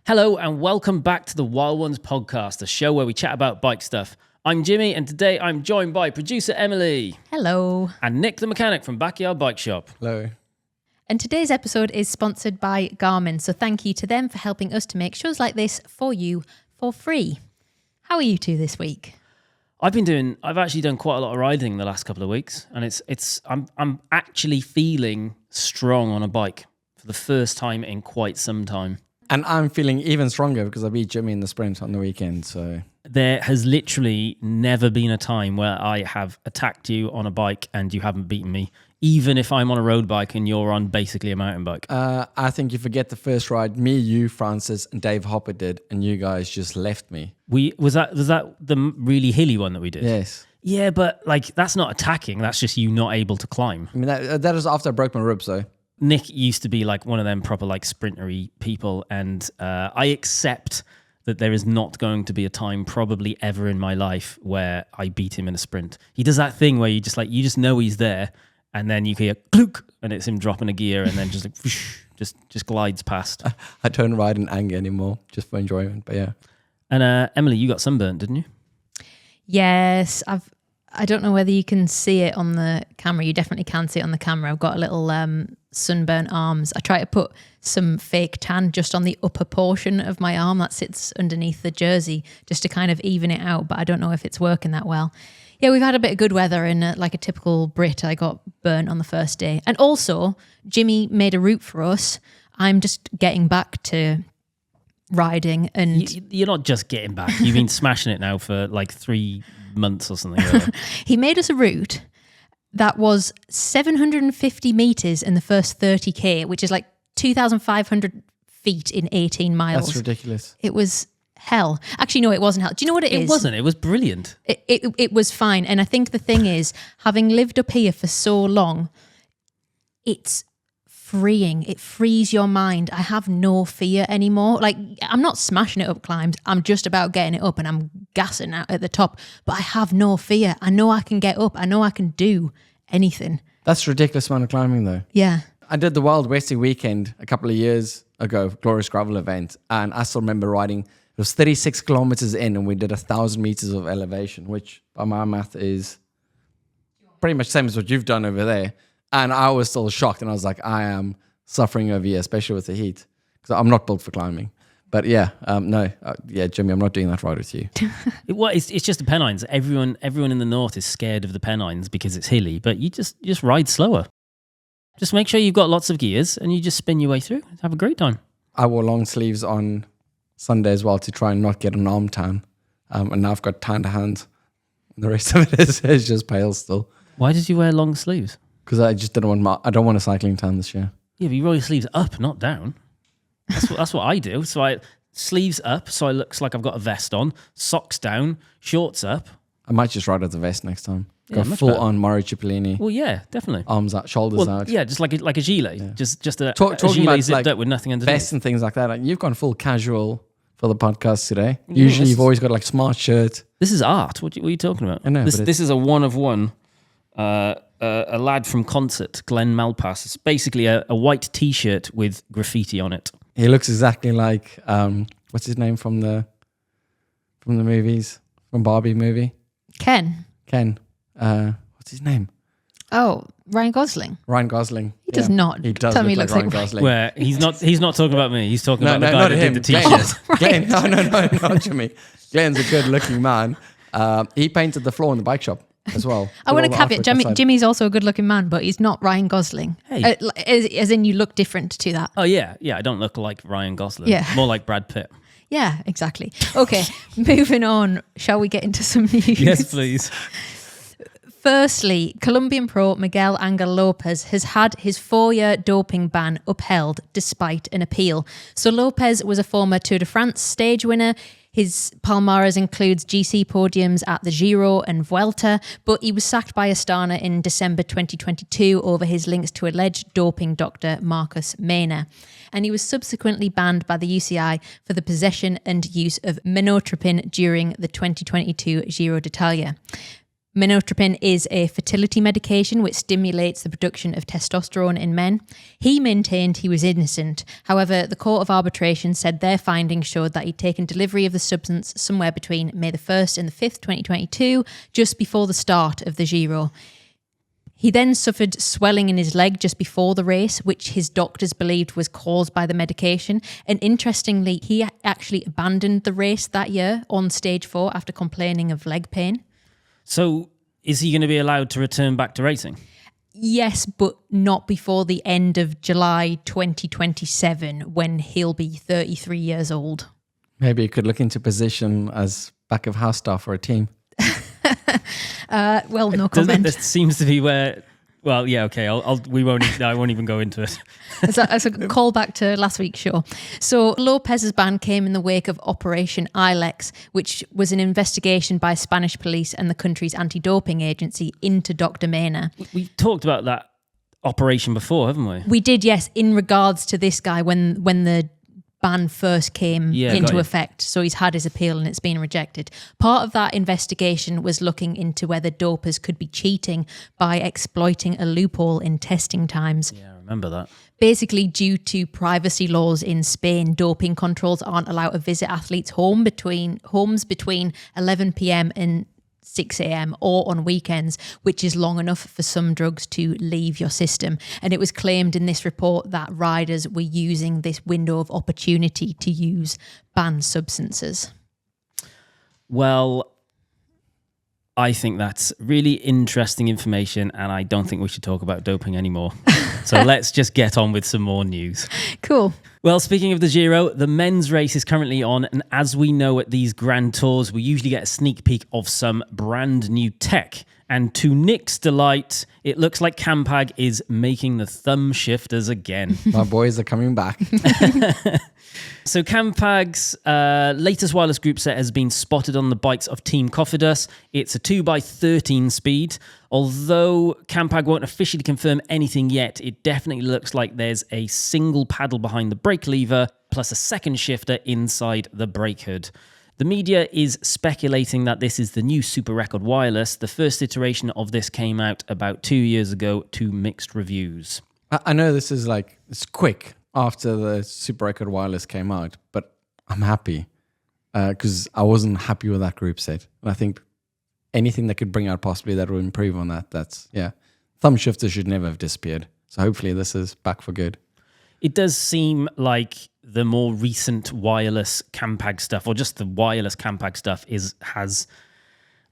Hello and welcome back to the Wild Ones podcast, a show where we chat about bike stuff. I'm Jimmy and today I'm joined by producer Emily. Hello. And Nick the mechanic from Backyard Bike Shop. Hello. And today's episode is sponsored by Garmin, so thank you to them for helping us to make shows like this for you for free. How are you two this week? I've actually done quite a lot of riding the last couple of weeks, and I'm actually feeling strong on a bike for the first time in quite some time. And I'm feeling even stronger because I beat Jimmy in the sprint on the weekend. So there has literally never been a time where I have attacked you on a bike and you haven't beaten me, even if I'm on a road bike and you're on basically a mountain bike. I think you forget the first ride me, you, Francis, and Dave Hopper did, and you guys just left me. Was that the really hilly one that we did? Yes. Yeah, but like that's not attacking. That's just you not able to climb. I mean, that was after I broke my ribs, though. Nick used to be like one of them proper like sprintery people, and I accept that there is not going to be a time probably ever in my life where I beat him in a sprint. He does that thing where you just know he's there, and then you hear clunk, and it's him dropping a gear, and then just like whoosh, just glides past. I don't ride in anger anymore, just for enjoyment. But yeah. And Emily, you got sunburnt, didn't you? Yes, I don't know whether you can see it on the camera. You definitely can see it on the camera. I've got a little sunburnt arms. I try to put some fake tan just on the upper portion of my arm that sits underneath the jersey just to kind of even it out, but I don't know if it's working that well. Yeah, we've had a bit of good weather and like a typical Brit, I got burnt on the first day. And also, Jimmy made a route for us. I'm just getting back to riding and... You're not just getting back. You've been smashing it now for like 3 months or something. He made us a route that was 750 meters in the first 30k, which is like 2,500 feet in 18 miles. That's ridiculous. It was hell. Actually, no, it wasn't hell. Do you know what it is? It wasn't. It was brilliant. It was fine. And I think the thing is, having lived up here for so long, it's freeing. It frees your mind. I have no fear anymore. Like, I'm not smashing it up climbs. I'm just about getting it up and I'm gassing out at the top. But I have no fear. I know I can get up. I know I can do anything. That's a ridiculous amount of climbing, though. Yeah. I did the Wild Westy weekend a couple of years ago, Glorious Gravel event, and I still remember riding. It was 36 kilometers in, and we did 1,000 meters of elevation, which by my math is pretty much the same as what you've done over there. And I was still shocked, and I was like, I am suffering over here, especially with the heat, because I'm not built for climbing. But yeah, Jimmy, I'm not doing that ride with you. It's just the Pennines. Everyone in the north is scared of the Pennines because it's hilly, but you just ride slower. Just make sure you've got lots of gears, and you just spin your way through. Have a great time. I wore long sleeves on Sunday as well to try and not get an arm tan, and now I've got tanned hands. The rest of it is just pale still. Why did you wear long sleeves? Because I just didn't want I don't want a cycling tan this year. Yeah, but you roll your sleeves up, not down. That's what I do. So I sleeves up, so it looks like I've got a vest on. Socks down, shorts up. I might just ride with the vest next time. Yeah, Go full on Mario Cipollini. Well, yeah, definitely. Arms out, shoulders out. Yeah, just like a gilet. Yeah. Just a talking gilet about zipped like up with nothing underneath. Vests and things like that. Like, you've gone full casual for the podcast today. Usually you've always got like smart shirt. This is art. What are you talking about? I know. This is a one of one. A lad from Concert, Glenn Malpass. It's basically a white T-shirt with graffiti on it. He looks exactly like what's his name from the movies, from Barbie movie? Ken. What's his name? Oh, Ryan Gosling. Ryan Gosling. He does not. He does Tell look me he like looks Ryan like Gosling. Where he's not talking about me. He's talking about the guy that did the T-shirt. Glenn. No, Jimmy. Glenn's a good-looking man. He painted the floor in the bike shop as well. I want to caveat, Jimmy's also a good-looking man, but he's not Ryan Gosling. Hey. As in you look different to that. Oh, yeah. I don't look like Ryan Gosling. Yeah. More like Brad Pitt. Yeah, exactly. Okay, moving on. Shall we get into some news? Yes, please. Firstly, Colombian pro Miguel Angel Lopez has had his 4-year doping ban upheld despite an appeal. So Lopez was a former Tour de France stage winner. His palmares includes GC podiums at the Giro and Vuelta, but he was sacked by Astana in December 2022 over his links to alleged doping doctor Marcus Mena. And he was subsequently banned by the UCI for the possession and use of minotropin during the 2022 Giro d'Italia. Minotropin is a fertility medication which stimulates the production of testosterone in men. He maintained he was innocent. However, the Court of Arbitration said their findings showed that he'd taken delivery of the substance somewhere between May the 1st and the 5th, 2022, just before the start of the Giro. He then suffered swelling in his leg just before the race, which his doctors believed was caused by the medication. And interestingly, he actually abandoned the race that year on stage 4 after complaining of leg pain. So is he going to be allowed to return back to racing? Yes, but not before the end of July 2027, when he'll be 33 years old. Maybe he could look into position as back of house staff for a team. Well, no comment. This seems to be where... Well, yeah, okay. I won't even go into it. As a callback to last week's show. So Lopez's ban came in the wake of Operation ILEX, which was an investigation by Spanish police and the country's anti-doping agency into Dr. Mena. We've talked about that operation before, haven't we? We did, yes, in regards to this guy when the ban first came into effect. So he's had his appeal and it's been rejected. Part of that investigation was looking into whether dopers could be cheating by exploiting a loophole in testing times. Yeah, I remember that. Basically, due to privacy laws in Spain, doping controls aren't allowed to visit athletes' homes between 11 p.m. and 6 a.m. or on weekends, which is long enough for some drugs to leave your system. And it was claimed in this report that riders were using this window of opportunity to use banned substances. Well, I think that's really interesting information, and I don't think we should talk about doping anymore. So let's just get on with some more news. Cool. Well, speaking of the Giro, the men's race is currently on, and as we know at these Grand Tours, we usually get a sneak peek of some brand new tech. And to Nick's delight, it looks like Campag is making the thumb shifters again. My boys are coming back. So Campag's latest wireless group set has been spotted on the bikes of Team Cofidis. It's a 2x13 speed. Although Campag won't officially confirm anything yet, it definitely looks like there's a single paddle behind the brake lever plus a second shifter inside the brake hood. The media is speculating that this is the new Super Record wireless. The first iteration of this came out about 2 years ago to mixed reviews. I know this is it's quick after the Super Record wireless came out, but I'm happy because I wasn't happy with that group set. And I think anything that could bring out possibly that will improve on that, thumb shifter should never have disappeared. So hopefully this is back for good. It does seem like the more recent wireless Campag stuff, or just the wireless Campag stuff, has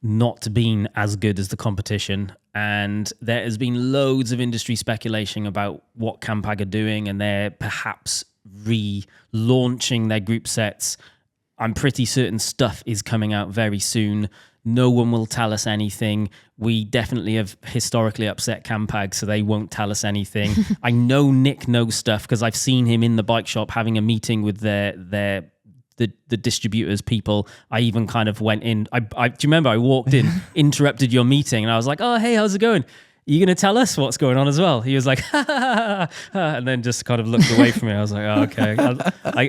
not been as good as the competition. And there has been loads of industry speculation about what Campag are doing, and they're perhaps relaunching their group sets. I'm pretty certain stuff is coming out very soon. No one will tell us anything. We definitely have historically upset Campag, so they won't tell us anything. I know Nick knows stuff because I've seen him in the bike shop having a meeting with the distributors people. I even kind of went in. Do you remember I walked in, interrupted your meeting, and I was like, "Oh, hey, how's it going? Are you going to tell us what's going on as well?" He was like, ha, ha, ha, ha, and then just kind of looked away from me. I was like, oh, okay,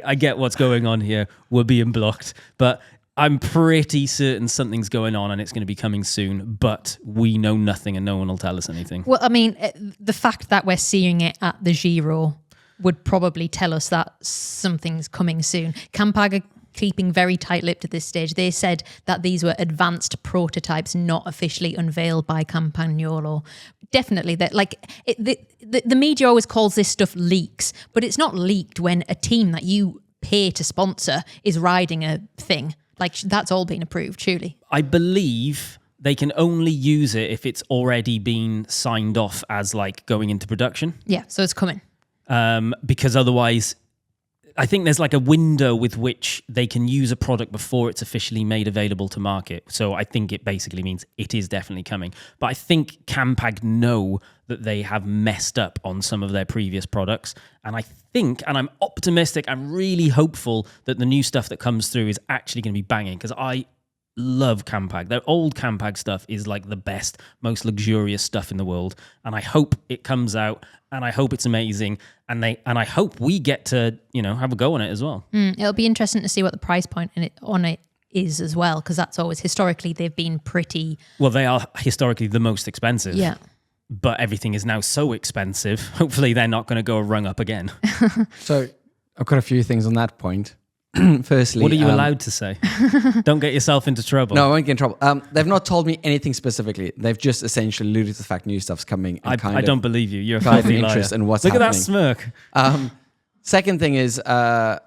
I get what's going on here. We're being blocked. But I'm pretty certain something's going on and it's going to be coming soon, but we know nothing and no one will tell us anything. Well, I mean, the fact that we're seeing it at the Giro would probably tell us that something's coming soon. Campag are keeping very tight-lipped at this stage. They said that these were advanced prototypes, not officially unveiled by Campagnolo. Definitely, that the media always calls this stuff leaks, but it's not leaked when a team that you pay to sponsor is riding a thing. Like, that's all been approved, surely. I believe they can only use it if it's already been signed off as like going into production. Yeah, so it's coming. Because otherwise, I think there's like a window with which they can use a product before it's officially made available to market. So I think it basically means it is definitely coming. But I think Campag know that they have messed up on some of their previous products. And I think, and I'm optimistic, I'm really hopeful that the new stuff that comes through is actually going to be banging, because I love Campag. Their old Campag stuff is like the best, most luxurious stuff in the world. And I hope it comes out, and I hope it's amazing. And I hope we get to, have a go on it as well. It'll be interesting to see what the price point on it is as well, because that's always historically they've been pretty. Well, they are historically the most expensive. Yeah. But everything is now so expensive. Hopefully they're not going to go rung up again. So I've got a few things on that point. Firstly, what are you allowed to say? Don't get yourself into trouble. No, I won't get in trouble. They've not told me anything specifically. They've just essentially alluded to the fact new stuff's coming. And I don't believe you. You're a kind of filthy interest liar. in what's Look happening. at that smirk. Second thing is there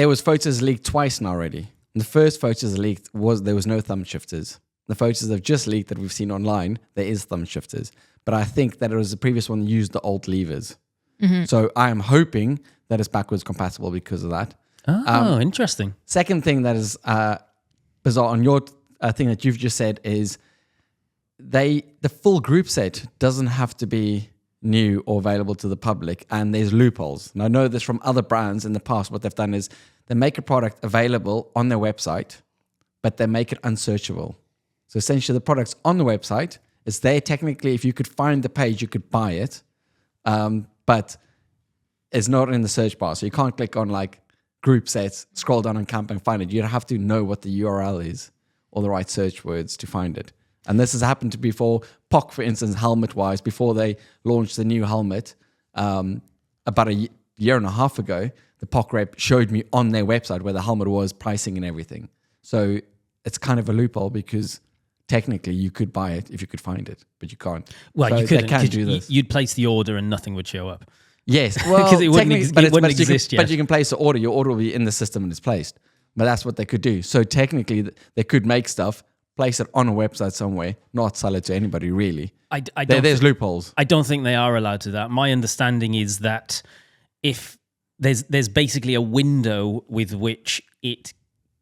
was photos leaked twice now already. The first photos leaked there was no thumb shifters. The photos that have just leaked that we've seen online, there is thumb shifters. But I think that it was the previous one that used the alt levers. Mm-hmm. So I am hoping that it's backwards compatible because of that. Oh, interesting. Second thing that is bizarre on your thing that you've just said is the full group set doesn't have to be new or available to the public, and there's loopholes. And I know this from other brands in the past. What they've done is they make a product available on their website, but they make it unsearchable. So essentially the product's on the website. It's there technically. If you could find the page, you could buy it, but it's not in the search bar. So you can't click on like group sets, scroll down on Campag and find it. You have to know what the URL is or the right search words to find it. And this has happened to before. POC, for instance, helmet-wise, before they launched the new helmet, about a year and a half ago, the POC rep showed me on their website where the helmet was, pricing and everything. So it's kind of a loophole because technically you could buy it if you could find it, but you can't. Well, so you couldn't. They can't do this. You'd place the order and nothing would show up. Yes, well, because it wouldn't exist yet. But you can place the order. Your order will be in the system and it's placed. But that's what they could do. So technically, they could make stuff, place it on a website somewhere, not sell it to anybody really. There's loopholes. I don't think they are allowed to that. My understanding is that if there's basically a window with which it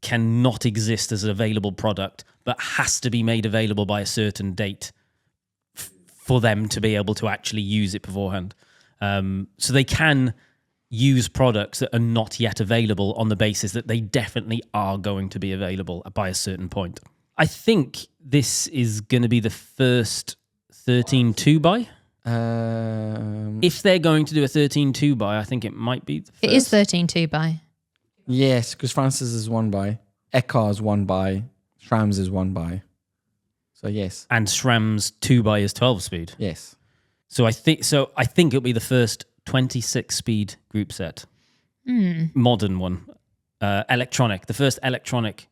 cannot exist as an available product, but has to be made available by a certain date for them to be able to actually use it beforehand. So they can use products that are not yet available on the basis that they definitely are going to be available by a certain point. I think this is going to be the first 13 2-by. If they're going to do a 13 2-by, I think it might be the first. It is 13 2-by. Yes, because Francis is 1-by, Ekar is 1-by, Shrams is 1-by. So yes. And SRAM's 2-by is 12 speed. Yes. So I think it'll be the first 26 speed group set. Modern one. Electronic. The first electronic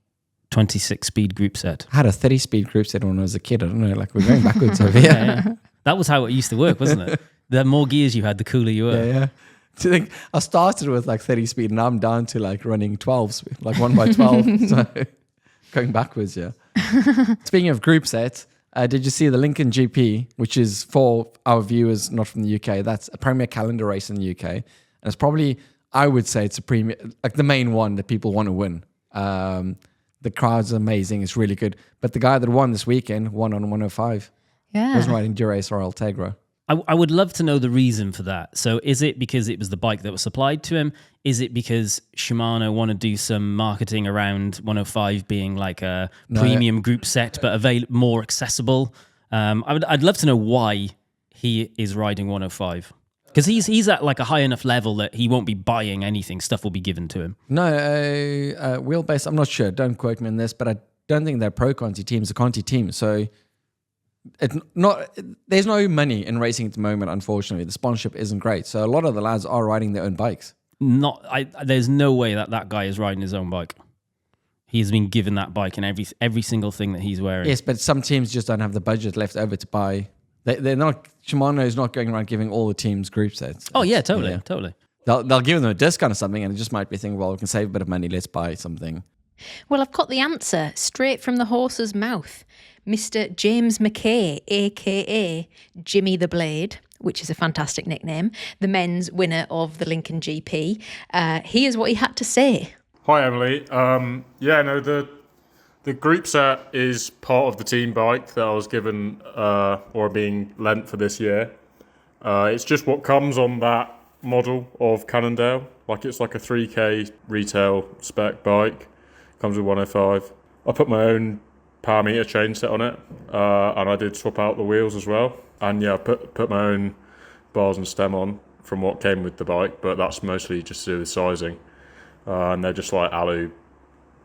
26 speed group set. I had a 30 speed group set when I was a kid. I don't know, like we're going backwards over here. Yeah. That was how it used to work, wasn't it? The more gears you had, the cooler you were. Yeah. Do you think I started with like 30 speed and I'm down to like running 12 speed, like 1x12. So going backwards, yeah. Speaking of group sets, did you see the Lincoln GP, which is for our viewers not from the UK? That's a premier calendar race in the UK. And it's probably, I would say it's a premier, like the main one that people want to win. The crowd's amazing. It's really good. But the guy that won this weekend won on 105. Yeah. Wasn't riding Dura-Ace or Altegra. I would love to know the reason for that. So is it because it was the bike that was supplied to him? Is it because Shimano want to do some marketing around 105 being like a premium group set but more accessible? I'd love to know why he is riding 105. Because he's at like a high enough level that he won't be buying anything. Stuff will be given to him. No, wheelbase, I'm not sure. Don't quote me on this, but I don't think they're pro Conti teams, a Conti team. So there's no money in racing at the moment, unfortunately. The sponsorship isn't great. So a lot of the lads are riding their own bikes. There's no way that guy is riding his own bike. He's been given that bike and every single thing that he's wearing. Yes, but some teams just don't have the budget left over to buy. They're not. Shimano is not going around giving all the teams group sets. Oh yeah, totally. They'll give them a discount or something, and it just might be thinking, well, we can save a bit of money. Let's buy something. Well, I've got the answer straight from the horse's mouth. Mr. James McKay, a.k.a. Jimmy the Blade, which is a fantastic nickname, the men's winner of the Lincoln GP. Here's what he had to say. Hi, Emily. The group set is part of the team bike that I was given or being lent for this year. It's just what comes on that model of Cannondale. It's like a 3K retail spec bike. Comes with 105. I put my own power meter chain set on it, and I did swap out the wheels as well. And yeah, I put my own bars and stem on from what came with the bike, but that's mostly just to do with sizing. And they're just like alu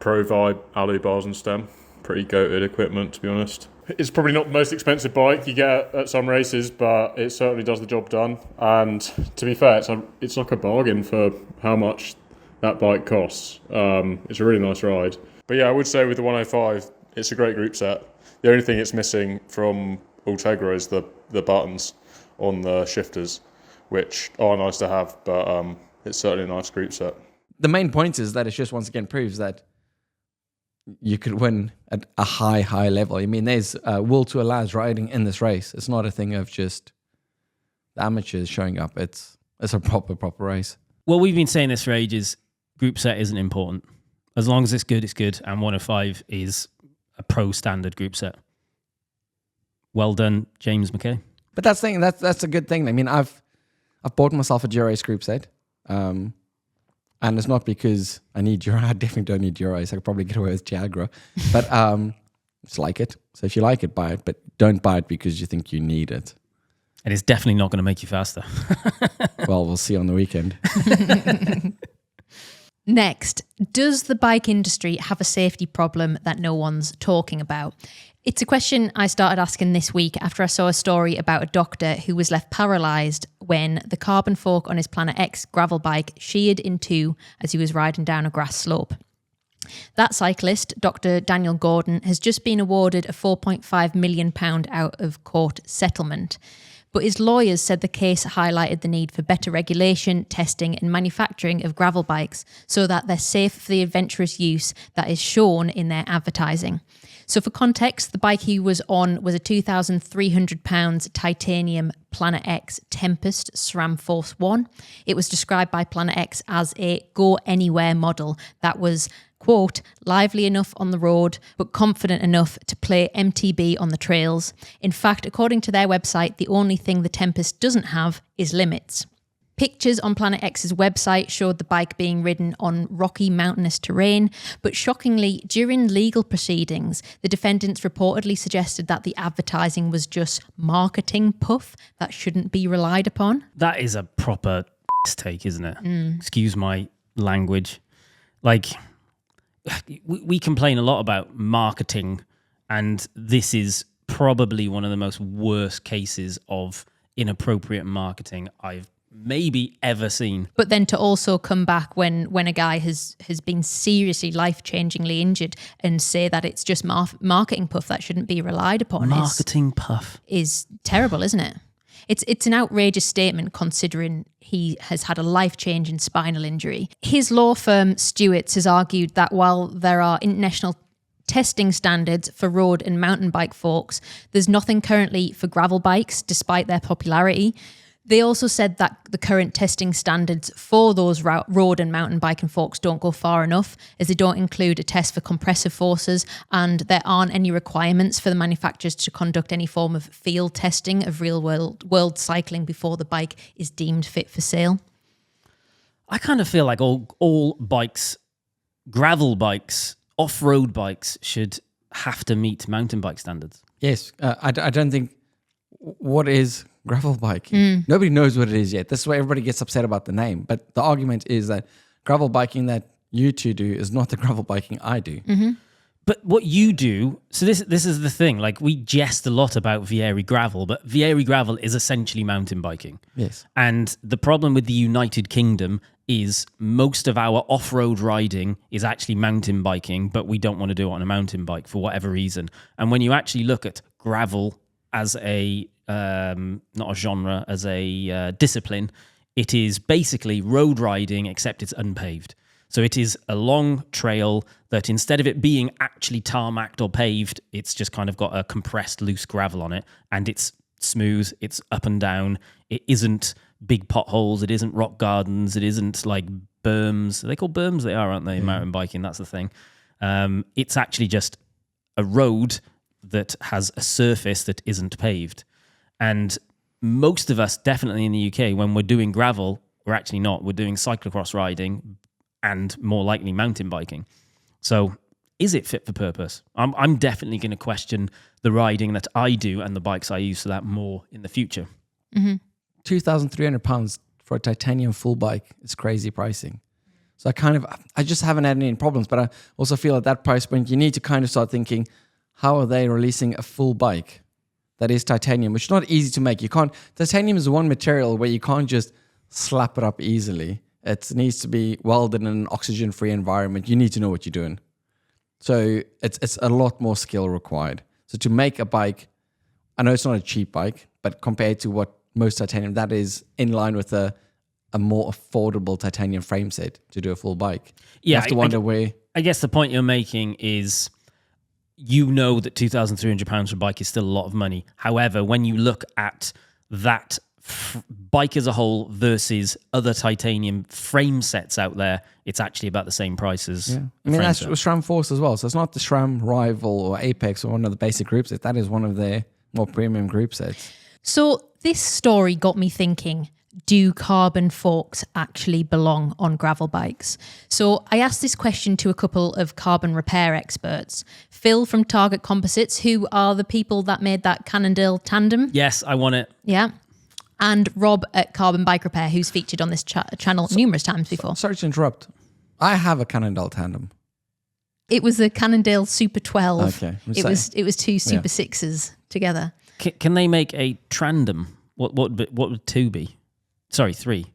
Pro Vibe Alu bars and stem. Pretty goated equipment, to be honest. It's probably not the most expensive bike you get at some races, but it certainly does the job done. And to be fair, it's like a bargain for how much that bike costs. It's a really nice ride. But yeah, I would say with the 105, it's a great group set. The only thing it's missing from Ultegra is the buttons on the shifters, which are nice to have, but it's certainly a nice group set. The main point is that it just once again proves that you could win at a high level. I mean, there's World Tour lads riding in this race. It's not a thing of just the amateurs showing up. It's a proper race. Well, we've been saying this for ages. Group set isn't important. As long as it's good, it's good. And 105 is a pro standard group set. Well done, James McKay. But that's a good thing. I mean, I've bought myself a Dura-Ace group set. And it's not because I need Dura. I definitely don't need Dura-Ace. I could probably get away with Tiagra. But just like it. So if you like it, buy it. But don't buy it because you think you need it. And it's definitely not going to make you faster. Well, we'll see on the weekend. Next, does the bike industry have a safety problem that no one's talking about? It's a question I started asking this week after I saw a story about a doctor who was left paralysed when the carbon fork on his Planet X gravel bike sheared in two as he was riding down a grass slope. That cyclist, Dr. Daniel Gordon, has just been awarded a £4.5 million out of court settlement. But his lawyers said the case highlighted the need for better regulation, testing and manufacturing of gravel bikes so that they're safe for the adventurous use that is shown in their advertising. So for context, the bike he was on was a £2,300 titanium Planet X Tempest SRAM Force 1. It was described by Planet X as a go-anywhere model that was, quote, lively enough on the road, but confident enough to play MTB on the trails. In fact, according to their website, the only thing the Tempest doesn't have is limits. Pictures on Planet X's website showed the bike being ridden on rocky mountainous terrain, but shockingly, during legal proceedings, the defendants reportedly suggested that the advertising was just marketing puff that shouldn't be relied upon. That is a proper take, isn't it? Excuse my language. Like, we complain a lot about marketing, and this is probably one of the most worst cases of inappropriate marketing I've maybe ever seen. But then to also come back when a guy has been seriously life-changingly injured and say that it's just marketing puff that shouldn't be relied upon Marketing puff is terrible, isn't it? It's an outrageous statement considering he has had a life-changing spinal injury. His law firm, Stewart's, has argued that while there are international testing standards for road and mountain bike forks, there's nothing currently for gravel bikes, despite their popularity. They also said that the current testing standards for those road and mountain bike and forks don't go far enough, as they don't include a test for compressive forces, and there aren't any requirements for the manufacturers to conduct any form of field testing of real world cycling before the bike is deemed fit for sale. I kind of feel like all bikes, gravel bikes, off-road bikes should have to meet mountain bike standards. Yes, I don't think... What is gravel biking? Nobody knows what it is yet. This is why everybody gets upset about the name. But the argument is that gravel biking that you two do is not the gravel biking I do. Mm-hmm. But what you do, so this is the thing, like we jest a lot about Vieri gravel, but Vieri gravel is essentially mountain biking. Yes. And the problem with the United Kingdom is most of our off-road riding is actually mountain biking, but we don't want to do it on a mountain bike for whatever reason. And when you actually look at gravel as a, not a genre, as a discipline, it is basically road riding, except it's unpaved. So it is a long trail that instead of it being actually tarmacked or paved, it's just kind of got a compressed loose gravel on it, and it's smooth, it's up and down. It isn't big potholes, it isn't rock gardens, it isn't like berms. Are they called berms? They are, aren't they? Mountain biking, that's the thing. It's actually just a road that has a surface that isn't paved. And most of us, definitely in the UK, when we're doing gravel, we're actually not. We're doing cyclocross riding and more likely mountain biking. So is it fit for purpose? I'm definitely going to question the riding that I do and the bikes I use for that more in the future. Mm-hmm. £2,300 for a titanium full bike is crazy pricing. So I just haven't had any problems. But I also feel at that price point, you need to kind of start thinking, how are they releasing a full bike that is titanium, which is not easy to make. Titanium is one material where you can't just slap it up easily. It needs to be welded in an oxygen-free environment. You need to know what you're doing. So it's a lot more skill required. So to make a bike, I know it's not a cheap bike, but compared to what most titanium, that is in line with a more affordable titanium frame set to do a full bike. Yeah, you have to wonder where... I guess the point you're making is, you know that £2,300 for a bike is still a lot of money. However, when you look at that bike as a whole versus other titanium frame sets out there, it's actually about the same price as I mean, that's SRAM Force as well. So it's not the SRAM Rival or Apex or one of the basic group sets. That is one of their more premium group sets. So this story got me thinking, do carbon forks actually belong on gravel bikes? So I asked this question to a couple of carbon repair experts. Phil from Target Composites, who are the people that made that Cannondale tandem. Yes, I want it. Yeah. And Rob at Carbon Bike Repair, who's featured on this channel numerous times before. Sorry to interrupt. I have a Cannondale tandem. It was a Cannondale Super 12. Okay. It was two Super 6s together. Can they make a trandem? What would 2 be? Sorry, 3.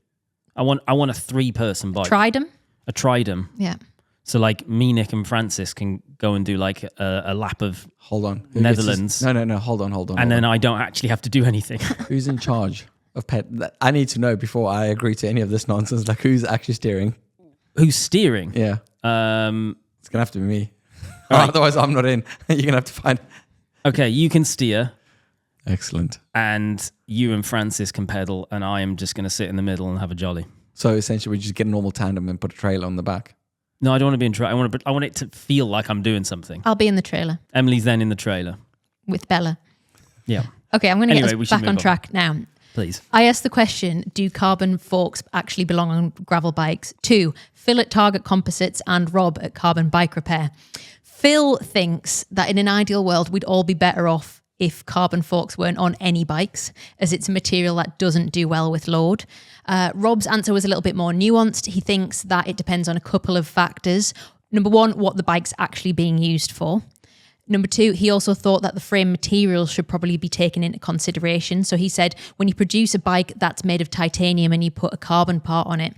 I want a 3-person bike. Tridem? A tridem. Yeah. So like me, Nick, and Francis can go and do like a lap of Hold on. Netherlands. No. Hold on. And then I don't actually have to do anything. Who's in charge of pet? I need to know before I agree to any of this nonsense. Like, who's actually steering? Who's steering? Yeah. It's going to have to be me. Right. Otherwise, I'm not in. You're going to have to find... Okay, you can steer. Excellent. And you and Francis can pedal, and I am just going to sit in the middle and have a jolly. So essentially, we just get a normal tandem and put a trailer on the back. No, I don't want to be in trailer. I want it to feel like I'm doing something. I'll be in the trailer. Emily's then in the trailer. With Bella. Yeah. Okay, I'm going to Anyway, get we us should back move on on. track now. Please. I asked the question, do carbon forks actually belong on gravel bikes? 2, Phil at Target Composites and Rob at Carbon Bike Repair. Phil thinks that in an ideal world, we'd all be better off if carbon forks weren't on any bikes, as it's a material that doesn't do well with load. Rob's answer was a little bit more nuanced. He thinks that it depends on a couple of factors. Number 1, what the bike's actually being used for. Number 2, he also thought that the frame materials should probably be taken into consideration. So he said, when you produce a bike that's made of titanium and you put a carbon part on it,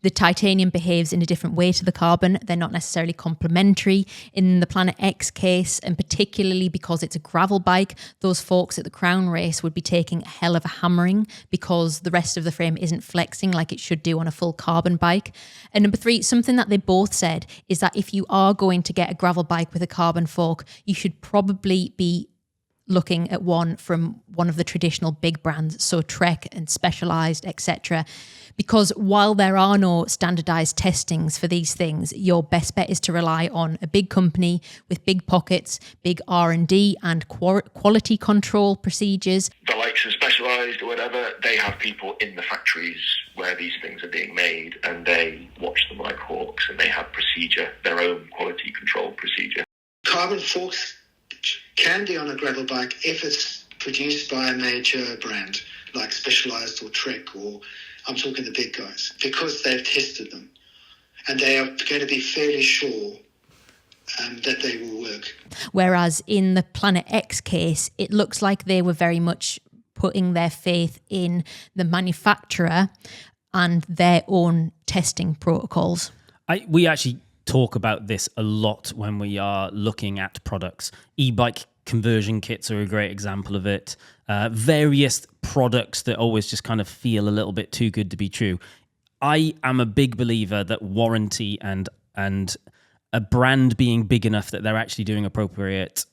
the titanium behaves in a different way to the carbon. They're not necessarily complementary. In the Planet X case, and particularly because it's a gravel bike, those folks at the Crown Race would be taking a hell of a hammering because the rest of the frame isn't flexing like it should do on a full carbon bike. And number 3, something that they both said is that if you are going to get a gravel bike with a carbon fork, you should probably be looking at one from one of the traditional big brands, so Trek and Specialized, etc. Because while there are no standardized testings for these things, your best bet is to rely on a big company with big pockets, big R&D and quality control procedures. The likes of Specialized or whatever, they have people in the factories where these things are being made, and they watch them like hawks, and they have procedure, their own quality control procedure. Carbon forks can be on a gravel bike if it's produced by a major brand like Specialized or Trek, or I'm talking the big guys, because they've tested them and they are going to be fairly sure that they will work. Whereas in the Planet X case, it looks like they were very much putting their faith in the manufacturer and their own testing protocols. We actually talk about this a lot when we are looking at products. E-bike conversion kits are a great example of it. Various products that always just kind of feel a little bit too good to be true. I am a big believer that warranty and a brand being big enough that they're actually doing appropriate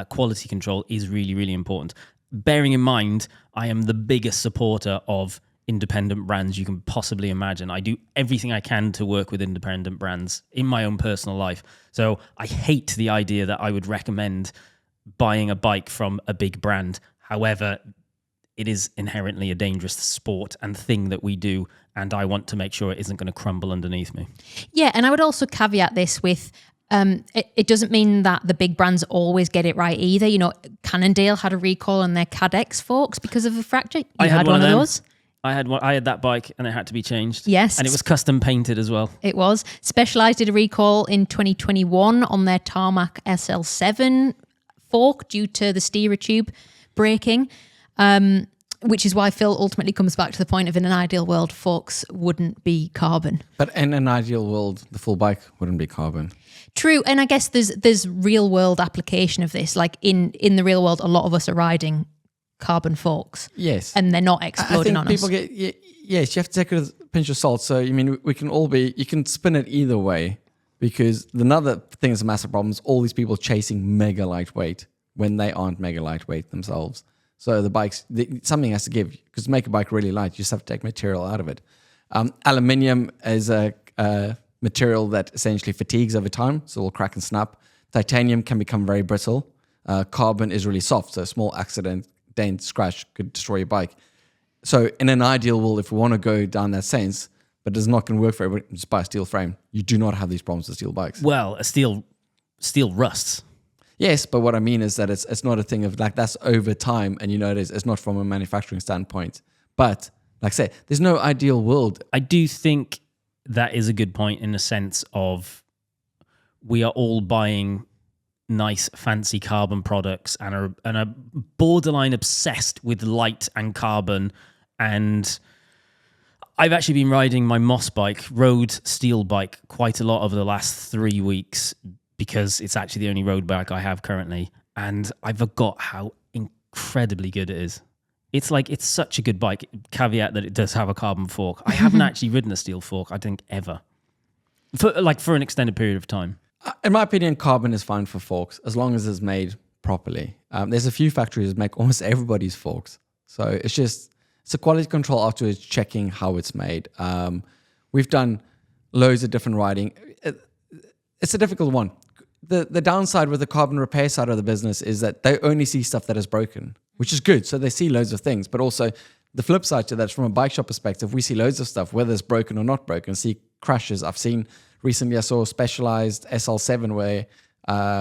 quality control is really, really important. Bearing in mind, I am the biggest supporter of independent brands you can possibly imagine. I do everything I can to work with independent brands in my own personal life. So I hate the idea that I would recommend buying a bike from a big brand. However, it is inherently a dangerous sport and thing that we do, and I want to make sure it isn't going to crumble underneath me. Yeah, and I would also caveat this with it doesn't mean that the big brands always get it right either. You know, Cannondale had a recall on their CADE forks because of a fracture. You I had one of those. I had that bike and it had to be changed. Yes. And it was custom painted as well. It was. Specialized did a recall in 2021 on their Tarmac SL7 fork due to the steerer tube breaking, which is why Phil ultimately comes back to the point of, in an ideal world, forks wouldn't be carbon. But in an ideal world, the full bike wouldn't be carbon. True, and I guess there's real world application of this. Like in the real world, a lot of us are riding carbon forks. Yes. And they're not exploding on us. People get, yes, you have to take it with a pinch of salt. So, I mean, we can all be, you can spin it either way, because another thing that's a massive problem is all these people chasing mega lightweight when they aren't mega lightweight themselves. So the bikes, something has to give, because to make a bike really light, you just have to take material out of it. Aluminium is a material that essentially fatigues over time, so it will crack and snap. Titanium can become very brittle. Carbon is really soft, so a small accident, dent, scratch could destroy your bike. So in an ideal world, if we want to go down that sense, but it's not going to work for everybody, just buy a steel frame. You do not have these problems with steel bikes. Well, a steel rusts. Yes, but what I mean is that it's not a thing of like, that's over time, and it's not from a manufacturing standpoint. But like I say, there's no ideal world. I do think that is a good point in the sense of we are all buying nice, fancy carbon products and are borderline obsessed with light and carbon. And I've actually been riding my Moss bike, road steel bike, quite a lot over the last 3 weeks because it's actually the only road bike I have currently. And I forgot how incredibly good it is. It's such a good bike. Caveat that it does have a carbon fork. I haven't actually ridden a steel fork, I think, ever. For an extended period of time. In my opinion, carbon is fine for forks as long as it's made properly. There's a few factories that make almost everybody's forks. So it's a quality control afterwards, checking how it's made. We've done loads of different riding. It's a difficult one. The downside with the carbon repair side of the business is that they only see stuff that is broken, which is good. So they see loads of things. But also the flip side to that, from a bike shop perspective, we see loads of stuff, whether it's broken or not broken, see crashes. Recently I saw a Specialized SL7 where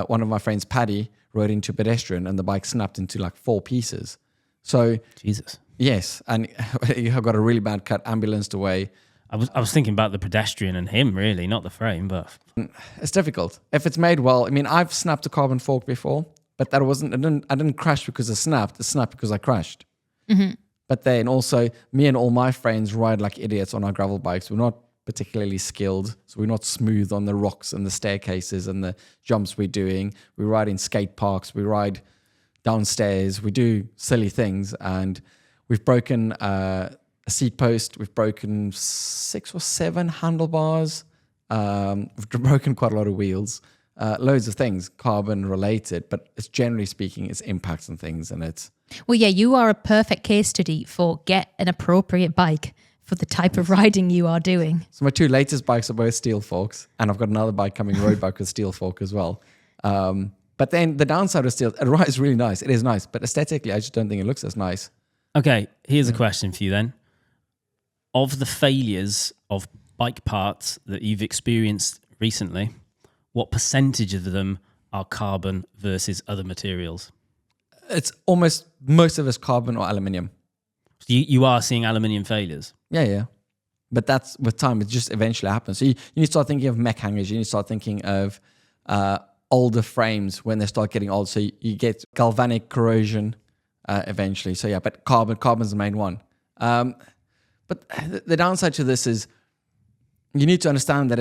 one of my friends, Paddy, rode into a pedestrian and the bike snapped into like 4 pieces. So Jesus. Yes, and you have got a really bad cut, ambulanced away. I was thinking about the pedestrian and him, really, not the frame, but it's difficult. If it's made well, I mean, I've snapped a carbon fork before, but I didn't crash because it snapped. It snapped because I crashed. Mm-hmm. But then also, me and all my friends ride like idiots on our gravel bikes. We're not particularly skilled, so we're not smooth on the rocks and the staircases and the jumps we're doing. We ride in skate parks. We ride downstairs. We do silly things, and we've broken a seat post. We've broken 6 or 7 handlebars. We've broken quite a lot of wheels. Loads of things carbon related, but it's generally speaking, it's impacts and things, and it's. Well, yeah, you are a perfect case study for get an appropriate bike for the type of riding you are doing. So my 2 latest bikes are both steel forks, and I've got another bike coming, road bike with steel fork as well. But then the downside of steel, it rides really nice. It is nice, but aesthetically, I just don't think it looks as nice. okay, here's a question for you then. Of the failures of bike parts that you've experienced recently, what percentage of them are carbon versus other materials? It's almost most of it's carbon or aluminium. You are seeing aluminium failures? Yeah. But that's with time, it just eventually happens. So you need to start thinking of mech hangers. You need to start thinking of older frames when they start getting old. So you get galvanic corrosion eventually. So yeah, but carbon's the main one. But the downside to this is you need to understand that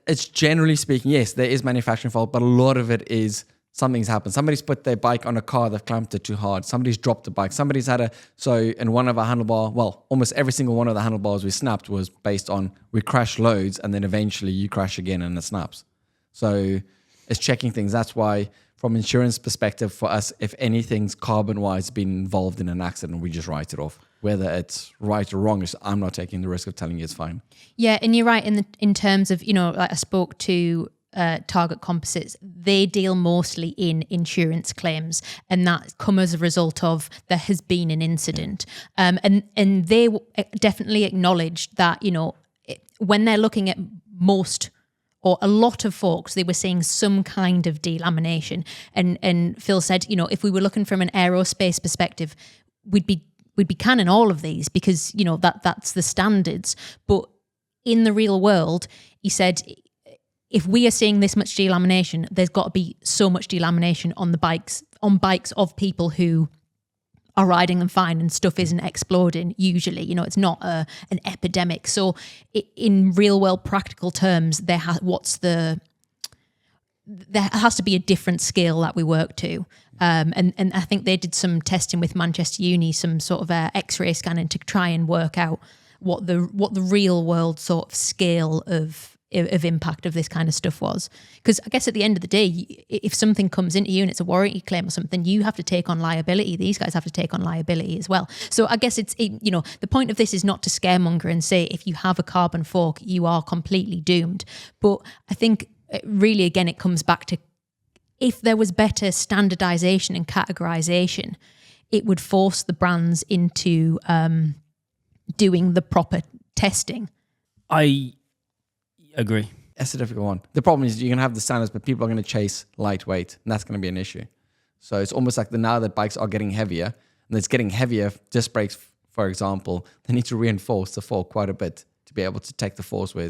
it's generally speaking, yes, there is manufacturing fault, but a lot of it is something's happened. Somebody's put their bike on a car, they've clamped it too hard. Somebody's dropped the bike. Somebody's had in one of our almost every single one of the handlebars we snapped was based on we crash loads and then eventually you crash again and it snaps. So it's checking things. That's why from insurance perspective for us, if anything's carbon-wise been involved in an accident, we just write it off. Whether it's right or wrong, I'm not taking the risk of telling you it's fine. Yeah, and you're right in terms of, like I spoke to Target Composites, they deal mostly in insurance claims, and that come as a result of there has been an incident. And they definitely acknowledged that, when they're looking at most or a lot of forks, they were seeing some kind of delamination. And Phil said, if we were looking from an aerospace perspective, we'd be we'd be canning all of these because, you know, that's the standards. But in the real world, he said, if we are seeing this much delamination, there's got to be so much delamination on bikes of people who are riding them fine and stuff isn't exploding usually. You know, it's not an epidemic. So in real world practical terms, there has to be a different scale that we work to. And I think they did some testing with Manchester Uni, some sort of X-ray scanning to try and work out what the real world sort of scale of impact of this kind of stuff was. Because I guess at the end of the day, if something comes into you and it's a warranty claim or something, you have to take on liability. These guys have to take on liability as well. So I guess you know, the point of this is not to scaremonger and say if you have a carbon fork, you are completely doomed. But I think really, again, it comes back to if there was better standardization and categorization, it would force the brands into doing the proper testing. I agree. That's a difficult one. The problem is you're going to have the standards, but people are going to chase lightweight, and that's going to be an issue. So it's almost like now that bikes are getting heavier, and it's getting heavier, disc brakes, for example, they need to reinforce the fork quite a bit to be able to take the force where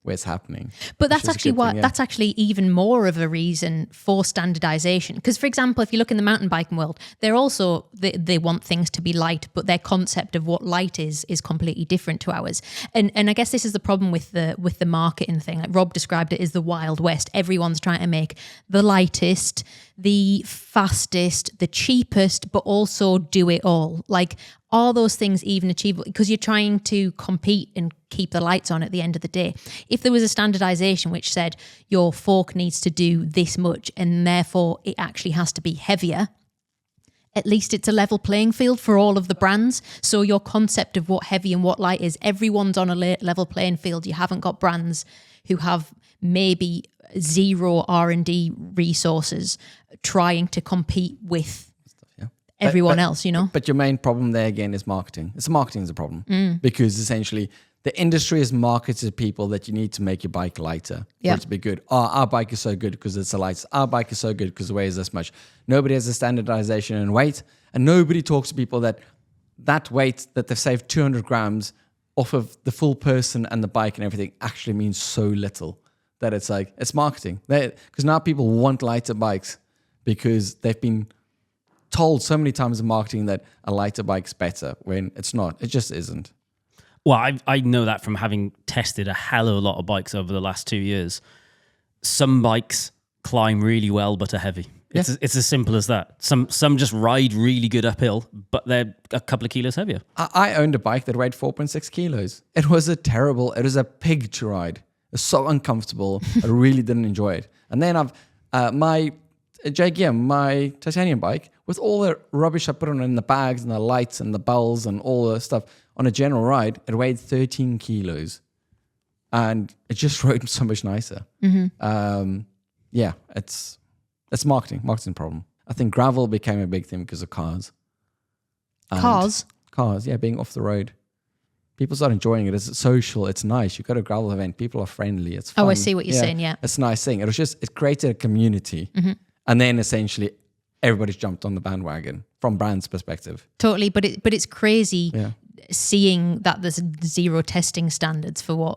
it's happening. But that's actually that's actually even more of a reason for standardization. Because, for example, if you look in the mountain biking world, they're also they want things to be light, but their concept of what light is completely different to ours. And I guess this is the problem with the marketing thing. Like Rob described it as the Wild West. Everyone's trying to make the lightest, the fastest, the cheapest, but also do it all. Like, are those things even achievable? Because you're trying to compete and keep the lights on at the end of the day. If there was a standardization which said your fork needs to do this much and therefore it actually has to be heavier, at least it's a level playing field for all of the brands. So your concept of what heavy and what light is, everyone's on a level playing field. You haven't got brands who have maybe zero R&D resources trying to compete with everyone else, you know. But your main problem there again is marketing. Marketing is a problem because essentially the industry is marketed to people that you need to make your bike lighter for it to be good. Oh, our bike is so good because it's a light. Our bike is so good because it weighs this much. Nobody has a standardization in weight, and nobody talks to people that weight that they've saved 200 grams off of the full person and the bike and everything actually means so little that it's like, it's marketing. Because now people want lighter bikes because they've been told so many times in marketing that a lighter bike's better when it's not. It just isn't. Well, I know that from having tested a hell of a lot of bikes over the last 2 years. Some bikes climb really well but are heavy. It's as simple as that. Some just ride really good uphill, but they're a couple of kilos heavier. I owned a bike that weighed 4.6 kilos. It was a pig to ride. It was so uncomfortable. I really didn't enjoy it. And then my titanium bike, with all the rubbish I put on in the bags and the lights and the bells and all the stuff, on a general ride, it weighed 13 kilos. And it just rode so much nicer. Mm-hmm. It's marketing. Marketing problem. I think gravel became a big thing because of cars. Cars, being off the road. People start enjoying it. It's social. It's nice. You go to a gravel event. People are friendly. It's fun. Oh, I see what you're saying, yeah. It's a nice thing. It created a community. Mm-hmm. And then essentially everybody's jumped on the bandwagon from brand's perspective. Totally, but it's crazy seeing that there's zero testing standards for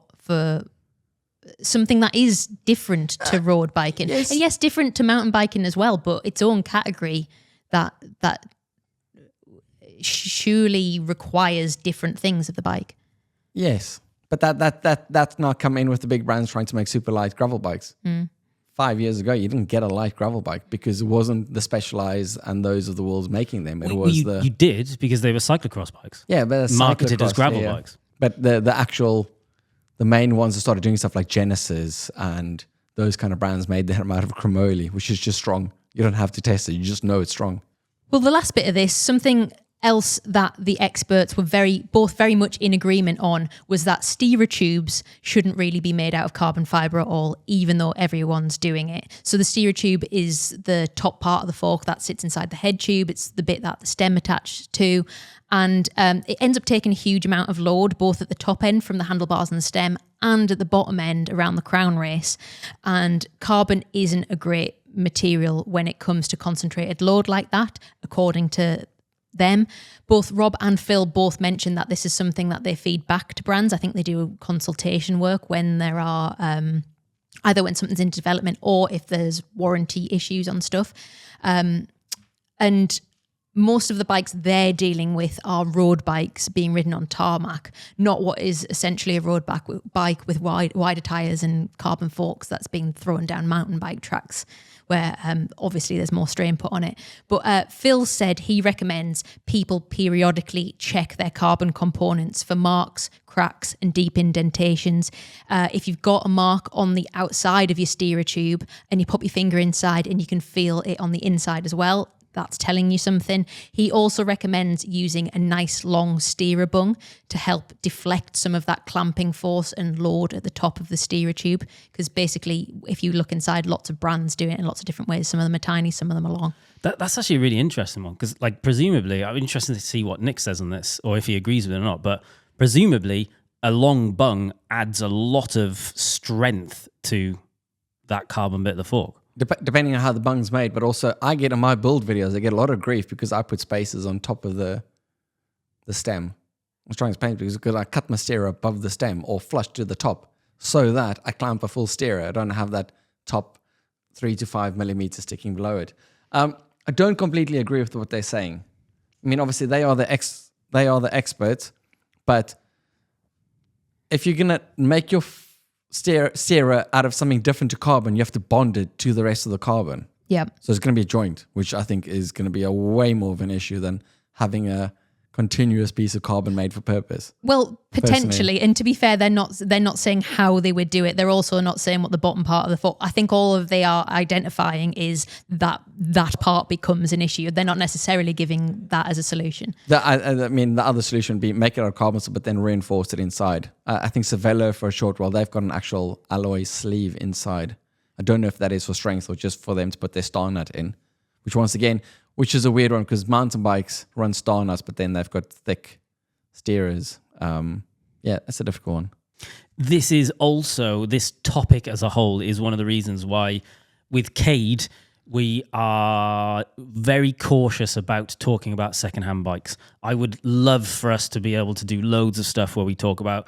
something that is different to road biking. Yes. And yes, different to mountain biking as well, but its own category that surely requires different things of the bike. Yes, but that's not come in with the big brands trying to make super light gravel bikes. 5 years ago, you didn't get a light gravel bike because it wasn't the Specialized and those of the worlds making them. You did because they were cyclocross bikes. Yeah, but marketed as gravel bikes. But the main ones that started doing stuff like Genesis and those kind of brands made them out of chromoly, which is just strong. You don't have to test it; you just know it's strong. Well, the last bit of this, something else that the experts were both very much in agreement on was that steerer tubes shouldn't really be made out of carbon fibre at all, even though everyone's doing it. So the steerer tube is the top part of the fork that sits inside the head tube. It's the bit that the stem attaches to. And it ends up taking a huge amount of load, both at the top end from the handlebars and the stem and at the bottom end around the crown race. And carbon isn't a great material when it comes to concentrated load like that, according to them. Both Rob and Phil both mentioned that this is something that they feed back to brands. I think they do consultation work when there are either when something's in development or if there's warranty issues on stuff. And most of the bikes they're dealing with are road bikes being ridden on tarmac, not what is essentially a road bike with wider tyres and carbon forks that's being thrown down mountain bike tracks, where obviously there's more strain put on it. But Phil said he recommends people periodically check their carbon components for marks, cracks and deep indentations. If you've got a mark on the outside of your steerer tube and you pop your finger inside and you can feel it on the inside as well, that's telling you something. He also recommends using a nice long steerer bung to help deflect some of that clamping force and load at the top of the steerer tube. Because basically, if you look inside, lots of brands do it in lots of different ways. Some of them are tiny, some of them are long. That's actually a really interesting one, because like presumably, I'm interested to see what Nick says on this, or if he agrees with it or not, but presumably a long bung adds a lot of strength to that carbon bit of the fork. Depending on how the bung's made, but also I get in my build videos, I get a lot of grief because I put spacers on top of the stem. I was trying to explain it because I cut my steerer above the stem or flush to the top so that I clamp a full steerer. I don't have that top 3 to 5 millimeters sticking below it. I don't completely agree with what they're saying. I mean, obviously they are the experts, but if you're gonna make your steerer out of something different to carbon, you have to bond it to the rest of the carbon. Yeah. So it's going to be a joint, which I think is going to be a way more of an issue than having a continuous piece of carbon made for purpose. Well, potentially. Personally. And to be fair, they're not saying how they would do it. They're also not saying what the bottom part of the fork. I think all of they are identifying is that part becomes an issue. They're not necessarily giving that as a solution. I mean, the other solution would be make it out of carbon, but then reinforce it inside. I think Cervelo for a short while, they've got an actual alloy sleeve inside. I don't know if that is for strength or just for them to put their star nut in, which is a weird one because mountain bikes run star nuts, but then they've got thick steerers. Yeah, that's a difficult one. This topic as a whole is one of the reasons why with CADE, we are very cautious about talking about secondhand bikes. I would love for us to be able to do loads of stuff where we talk about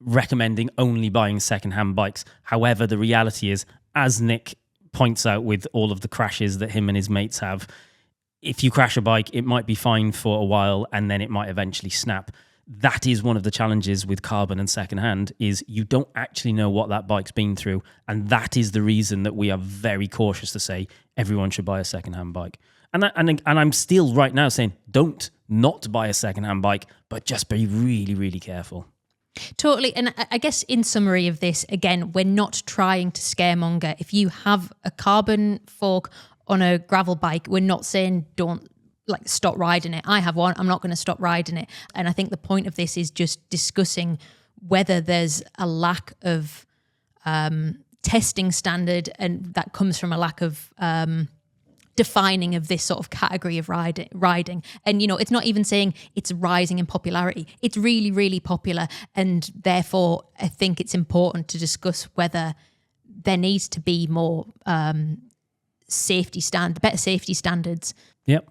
recommending only buying secondhand bikes. However, the reality is, as Nick points out with all of the crashes that him and his mates have, if you crash a bike, it might be fine for a while and then it might eventually snap. That is one of the challenges with carbon and secondhand, is you don't actually know what that bike's been through. And that is the reason that we are very cautious to say everyone should buy a secondhand bike. And I'm still right now saying don't not buy a secondhand bike, but just be really, really careful. Totally. And I guess in summary of this, again, we're not trying to scaremonger. If you have a carbon fork on a gravel bike, we're not saying don't stop riding it. I have one. I'm not going to stop riding it. And I think the point of this is just discussing whether there's a lack of testing standard, and that comes from a lack of defining of this sort of category of riding. And, it's not even saying it's rising in popularity. It's really, really popular. And therefore, I think it's important to discuss whether there needs to be more better safety standards. Yep.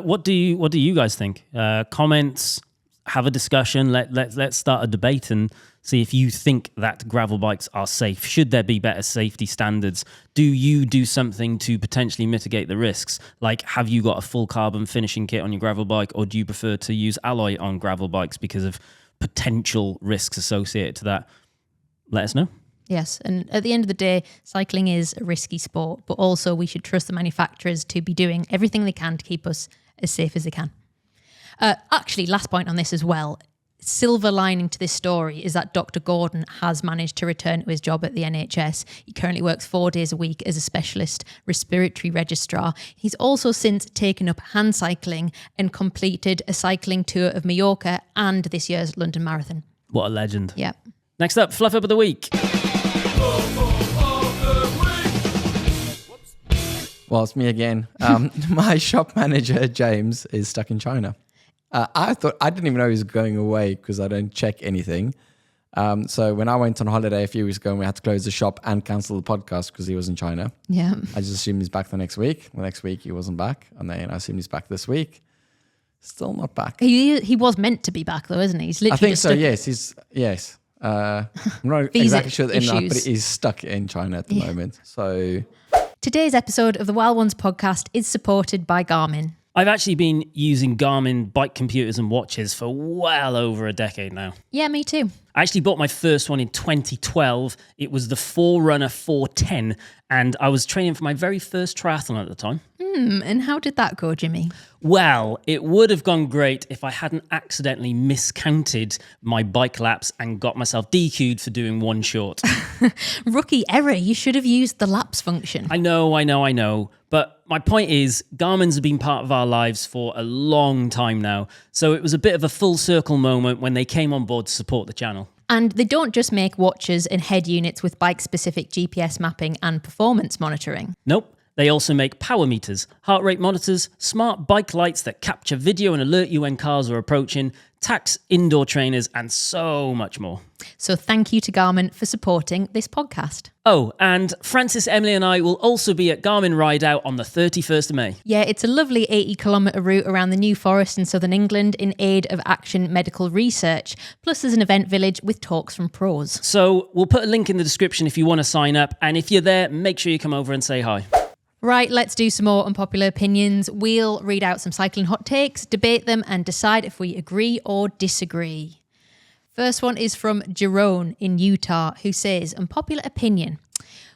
What do you guys think? Comments, have a discussion. Let's start a debate and see if you think that gravel bikes are safe. Should there be better safety standards? Do you do something to potentially mitigate the risks? Like, have you got a full carbon finishing kit on your gravel bike, or do you prefer to use alloy on gravel bikes because of potential risks associated to that? Let us know. Yes, and at the end of the day, cycling is a risky sport, but also we should trust the manufacturers to be doing everything they can to keep us as safe as they can. Actually, last point on this as well, silver lining to this story is that Dr. Gordon has managed to return to his job at the NHS. He currently works 4 days a week as a specialist respiratory registrar. He's also since taken up hand cycling and completed a cycling tour of Mallorca and this year's London Marathon. What a legend. Yeah. Next up, Fluff Up of the Week. Well, it's me again. My shop manager, James, is stuck in China. I didn't even know he was going away because I don't check anything. So when I went on holiday a few weeks ago and we had to close the shop and cancel the podcast because he was in China, yeah, I just assumed he's back the next week. The next week he wasn't back. And then I assumed he's back this week. Still not back. He was meant to be back though, isn't he? He's literally I think just so. stuck- Yes. I'm not Visa exactly sure the end of that, but issues. he's stuck in China at the moment. So Today's episode of the Wild Ones podcast is supported by Garmin. I've actually been using Garmin bike computers and watches for well over a decade now. Yeah, me too. I actually bought my first one in 2012. It was the Forerunner 410, and I was training for my very first triathlon at the time. And how did that go, Jimmy? Well, it would have gone great if I hadn't accidentally miscounted my bike laps and got myself DQ'd for doing one short. Rookie error. You should have used the laps function. I know. But my point is, Garmin's have been part of our lives for a long time now. So it was a bit of a full circle moment when they came on board to support the channel. And they don't just make watches and head units with bike-specific GPS mapping and performance monitoring. Nope. They also make power meters, heart rate monitors, smart bike lights that capture video and alert you when cars are approaching, tax indoor trainers, and so much more. So thank you to Garmin for supporting this podcast. Oh, and Francis, Emily and I will also be at Garmin Ride Out on the 31st of May. Yeah, it's a lovely 80-kilometre route around the New Forest in southern England in aid of Action Medical Research. Plus there's an event village with talks from pros. So we'll put a link in the description if you want to sign up. And if you're there, make sure you come over and say hi. Right, let's do some more unpopular opinions. We'll read out some cycling hot takes, debate them, and decide if we agree or disagree. First one is from Jerome in Utah, who says, unpopular opinion.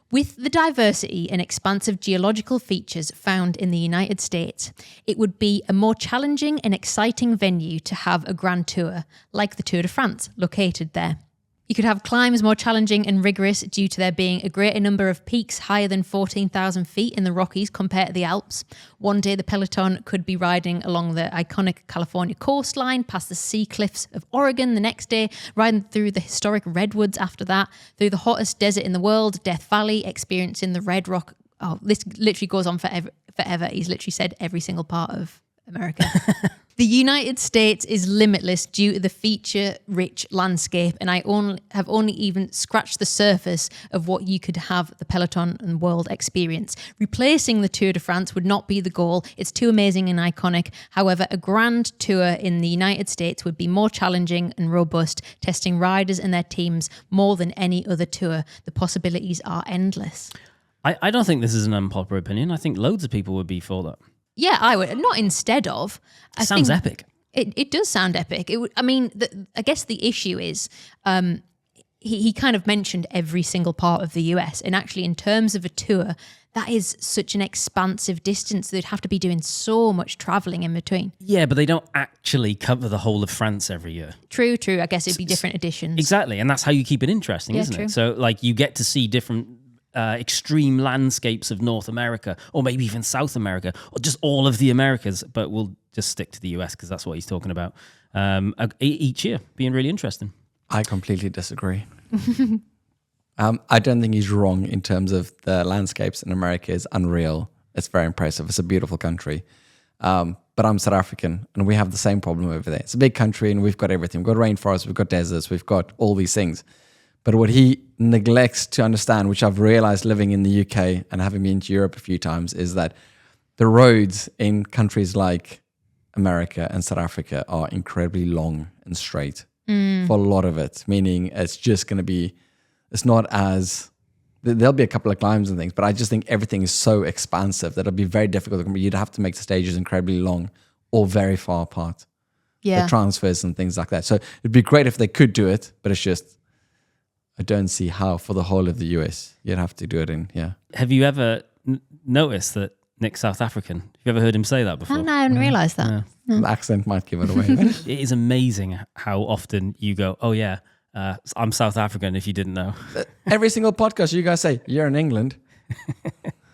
With the diversity and expansive geological features found in the United States, it would be a more challenging and exciting venue to have a grand tour, like the Tour de France, located there. You could have climbs more challenging and rigorous due to there being a greater number of peaks higher than 14,000 feet in the Rockies compared to the Alps. One day the peloton could be riding along the iconic California coastline, past the sea cliffs of Oregon the next day, riding through the historic redwoods after that, through the hottest desert in the world, Death Valley, experiencing the Red Rock. Oh, this literally goes on forever. He's literally said every single part of America. The United States is limitless due to the feature-rich landscape, and I have only even scratched the surface of what you could have the Peloton and World experience. Replacing the Tour de France would not be the goal. It's too amazing and iconic. However, a grand tour in the United States would be more challenging and robust, testing riders and their teams more than any other tour. The possibilities are endless. I don't think this is an unpopular opinion. I think loads of people would be for that. Yeah, I would. Not instead of. Sounds epic. It does sound epic. I guess the issue is he kind of mentioned every single part of the US. And actually, in terms of a tour, that is such an expansive distance. They'd have to be doing so much traveling in between. Yeah, but they don't actually cover the whole of France every year. True. I guess it'd be different editions. Exactly. And that's how you keep it interesting, isn't true. it? So, like, you get to see different extreme landscapes of North America, or maybe even South America, or just all of the Americas, but we'll just stick to the US because that's what he's talking about each year, being really interesting. I completely disagree. I don't think he's wrong in terms of the landscapes in America is unreal. It's very impressive. It's a beautiful country. But I'm South African, and we have the same problem over there. It's a big country, and we've got everything. We've got rainforests, we've got deserts, we've got all these things. But what he neglects to understand, which I've realized living in the UK and having been to Europe a few times, is that the roads in countries like America and South Africa are incredibly long and straight for a lot of it, meaning it's just going to be, it's not as, there'll be a couple of climbs and things, but I just think everything is so expansive that it'll be very difficult. You'd have to make the stages incredibly long or very far apart. Yeah. The transfers and things like that. So it'd be great if they could do it, but it's just, I don't see how for the whole of the US. You'd have to do it in, yeah. Have you ever noticed that Nick's South African? Have you ever heard him say that before? Oh, no, I hadn't realised that. Yeah. The accent might give it away. It is amazing how often you go, oh yeah, I'm South African, if you didn't know. Every single podcast you guys say, you're in England.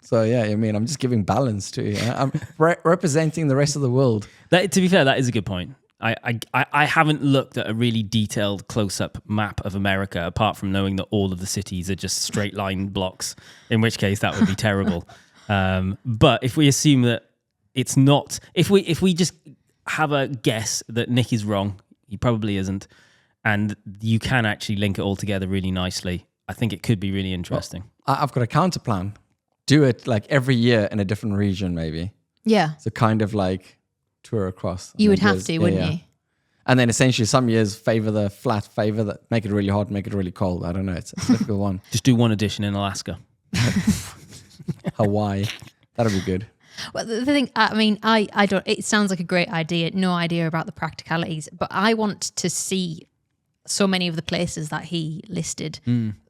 So yeah, I mean, I'm just giving balance to you. I'm representing the rest of the world. To be fair, that is a good point. I haven't looked at a really detailed close-up map of America, apart from knowing that all of the cities are just straight line blocks, in which case that would be terrible. But if we assume that it's not, if we just have a guess that Nick is wrong, he probably isn't, and you can actually link it all together really nicely, I think it could be really interesting. Well, I've got a counter plan. Do it like every year in a different region, maybe. Yeah. So kind of like tour across. You would have to, wouldn't you? And then essentially some years favor the flat, make it really hot, make it really cold. I don't know. It's a difficult one. Just do one edition in Alaska. Hawaii. That'll be good. Well, the thing, I mean, I don't, it sounds like a great idea, no idea about the practicalities, but I want to see so many of the places that he listed.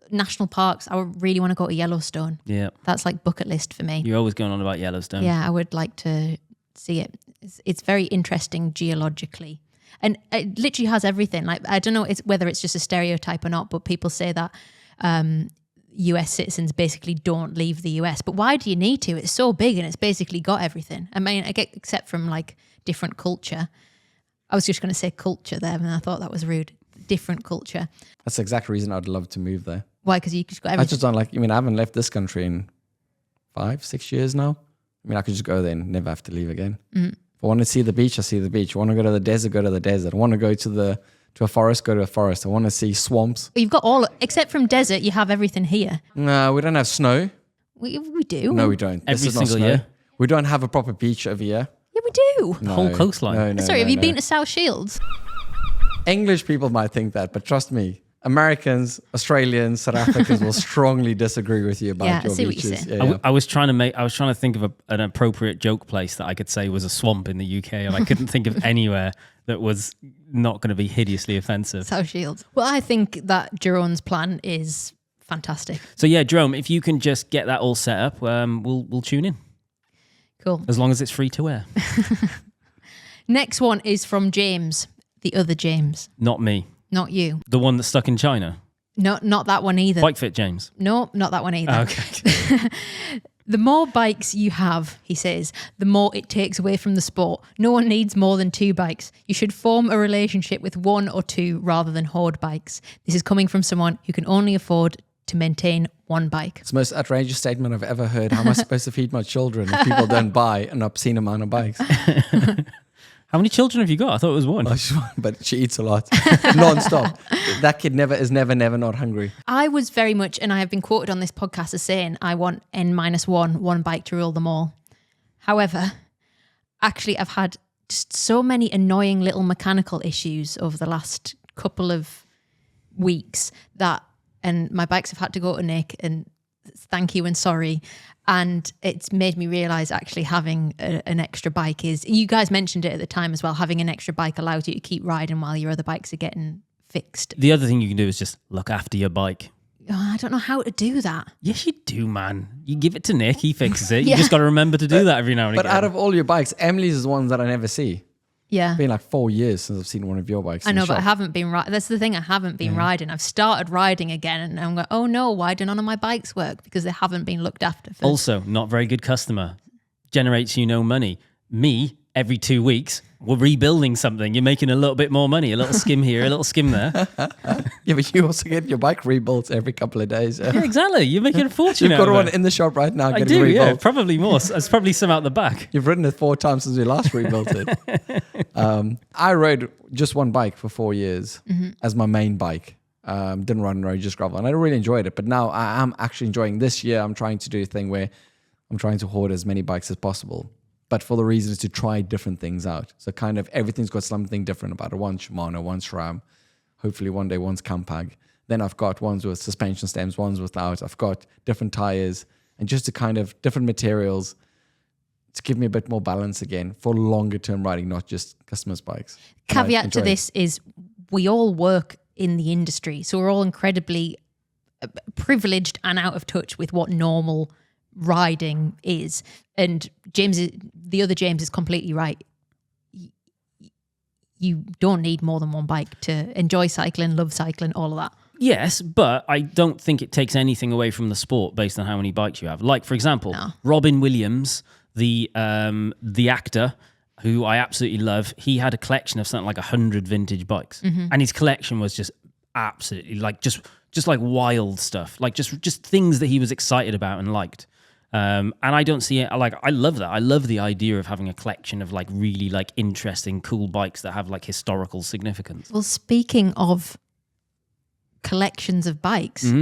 National parks, I would really want to go to Yellowstone. Yeah. That's like bucket list for me. You're always going on about Yellowstone. Yeah, I would like to see it. It's very interesting geologically. And it literally has everything. Like, I don't know whether it's just a stereotype or not, but people say that US citizens basically don't leave the US. But why do you need to? It's so big and it's basically got everything. I mean, except from like different culture. I was just going to say culture there, and I thought that was rude. Different culture. That's the exact reason I'd love to move there. Why? Because you just got everything. I just don't like, I haven't left this country in 5-6 years now. I could just go there and never have to leave again. If I want to see the beach, I see the beach. I want to go to the desert, go to the desert. I want to go to a forest, go to a forest. I want to see swamps. You've got all, except from desert, you have everything here. No, we don't have snow. We do. No, we don't. Every This is not single snow. year? We don't have a proper beach over here. Yeah, we do. The whole coastline. No, Sorry, have no, you no. been to South Shields? English people might think that, but trust me, Americans, Australians, South Africans will strongly disagree with you about Yeah, I your see what you're beaches. saying. Yeah, I was trying to think of an appropriate joke place that I could say was a swamp in the UK, and I couldn't think of anywhere that was not going to be hideously offensive. South Shields. Well, I think that Jerome's plan is fantastic. So yeah, Jerome, if you can just get that all set up, we'll tune in. Cool. As long as it's free to wear. Next one is from James, the other James, Not me. not you. The one that's stuck in China. No, not that one either. Bike Fit James. No, not that one either. Okay. The more bikes you have, he says, the more it takes away from the sport. No one needs more than 2 bikes. You should form a relationship with 1 or 2 rather than hoard bikes. This is coming from someone who can only afford to maintain 1 bike. It's the most outrageous statement I've ever heard. How am I supposed to feed my children if people don't buy an obscene amount of bikes? How many children have you got? I thought it was one. But she eats a lot, non-stop. That kid is never not hungry. I was very much, and I have been quoted on this podcast as saying, I want N-1 bike to rule them all. However, actually, I've had just so many annoying little mechanical issues over the last couple of weeks and my bikes have had to go to Nick, and thank you and sorry. And it's made me realise actually having an extra bike you guys mentioned it at the time as well, having an extra bike allows you to keep riding while your other bikes are getting fixed. The other thing you can do is just look after your bike. Oh, I don't know how to do that. Yes, you do, man. You give it to Nick, he fixes it. Yeah. You just got to remember to do that every now and But again. out of all your bikes, Emily's is one that I never see. Yeah. It's been like 4 years since I've seen one of your bikes. I in know, the but I shop. haven't been that's the thing, I haven't been riding. I've started riding again and I'm going, oh no, why do none of my bikes work? Because they haven't been looked after. Also, not very good customer. Generates you no money. Me, every 2 weeks, we're rebuilding something. You're making a little bit more money. A little skim here, a little skim there. Yeah, but you also get your bike rebuilt every couple of days. Yeah, exactly. You're making a fortune You've out got of one it. in the shop right now I getting do, rebuilt. yeah. Probably more. There's probably some out the back. You've ridden it 4 times since we last rebuilt it. I rode just one bike for 4 years as my main bike. Didn't run and rode just gravel. And I really enjoyed it. But now I am actually enjoying this year. I'm trying to do a thing where I'm trying to hoard as many bikes as possible. But for the reason is to try different things out. So kind of everything's got something different about it. One's Shimano, one's SRAM. Hopefully one day one's Campag. Then I've got ones with suspension stems, ones without. I've got different tires and just to kind of different materials to give me a bit more balance again for longer term riding, not just customers' bikes. And I Caveat to enjoy it. this is we all work in the industry. So we're all incredibly privileged and out of touch with what normal riding is. And the other James is completely right. You don't need more than one bike to enjoy cycling, love cycling, all of that. Yes, but I don't think it takes anything away from the sport based on how many bikes you have. Like, for example, Robin Williams, the actor, who I absolutely love, he had a collection of something like 100 vintage bikes. And his collection was just absolutely like just like wild stuff, like just things that he was excited about and liked. And I don't see it like, I love that. I love the idea of having a collection of like really like interesting, cool bikes that have like historical significance. Well, speaking of collections of bikes,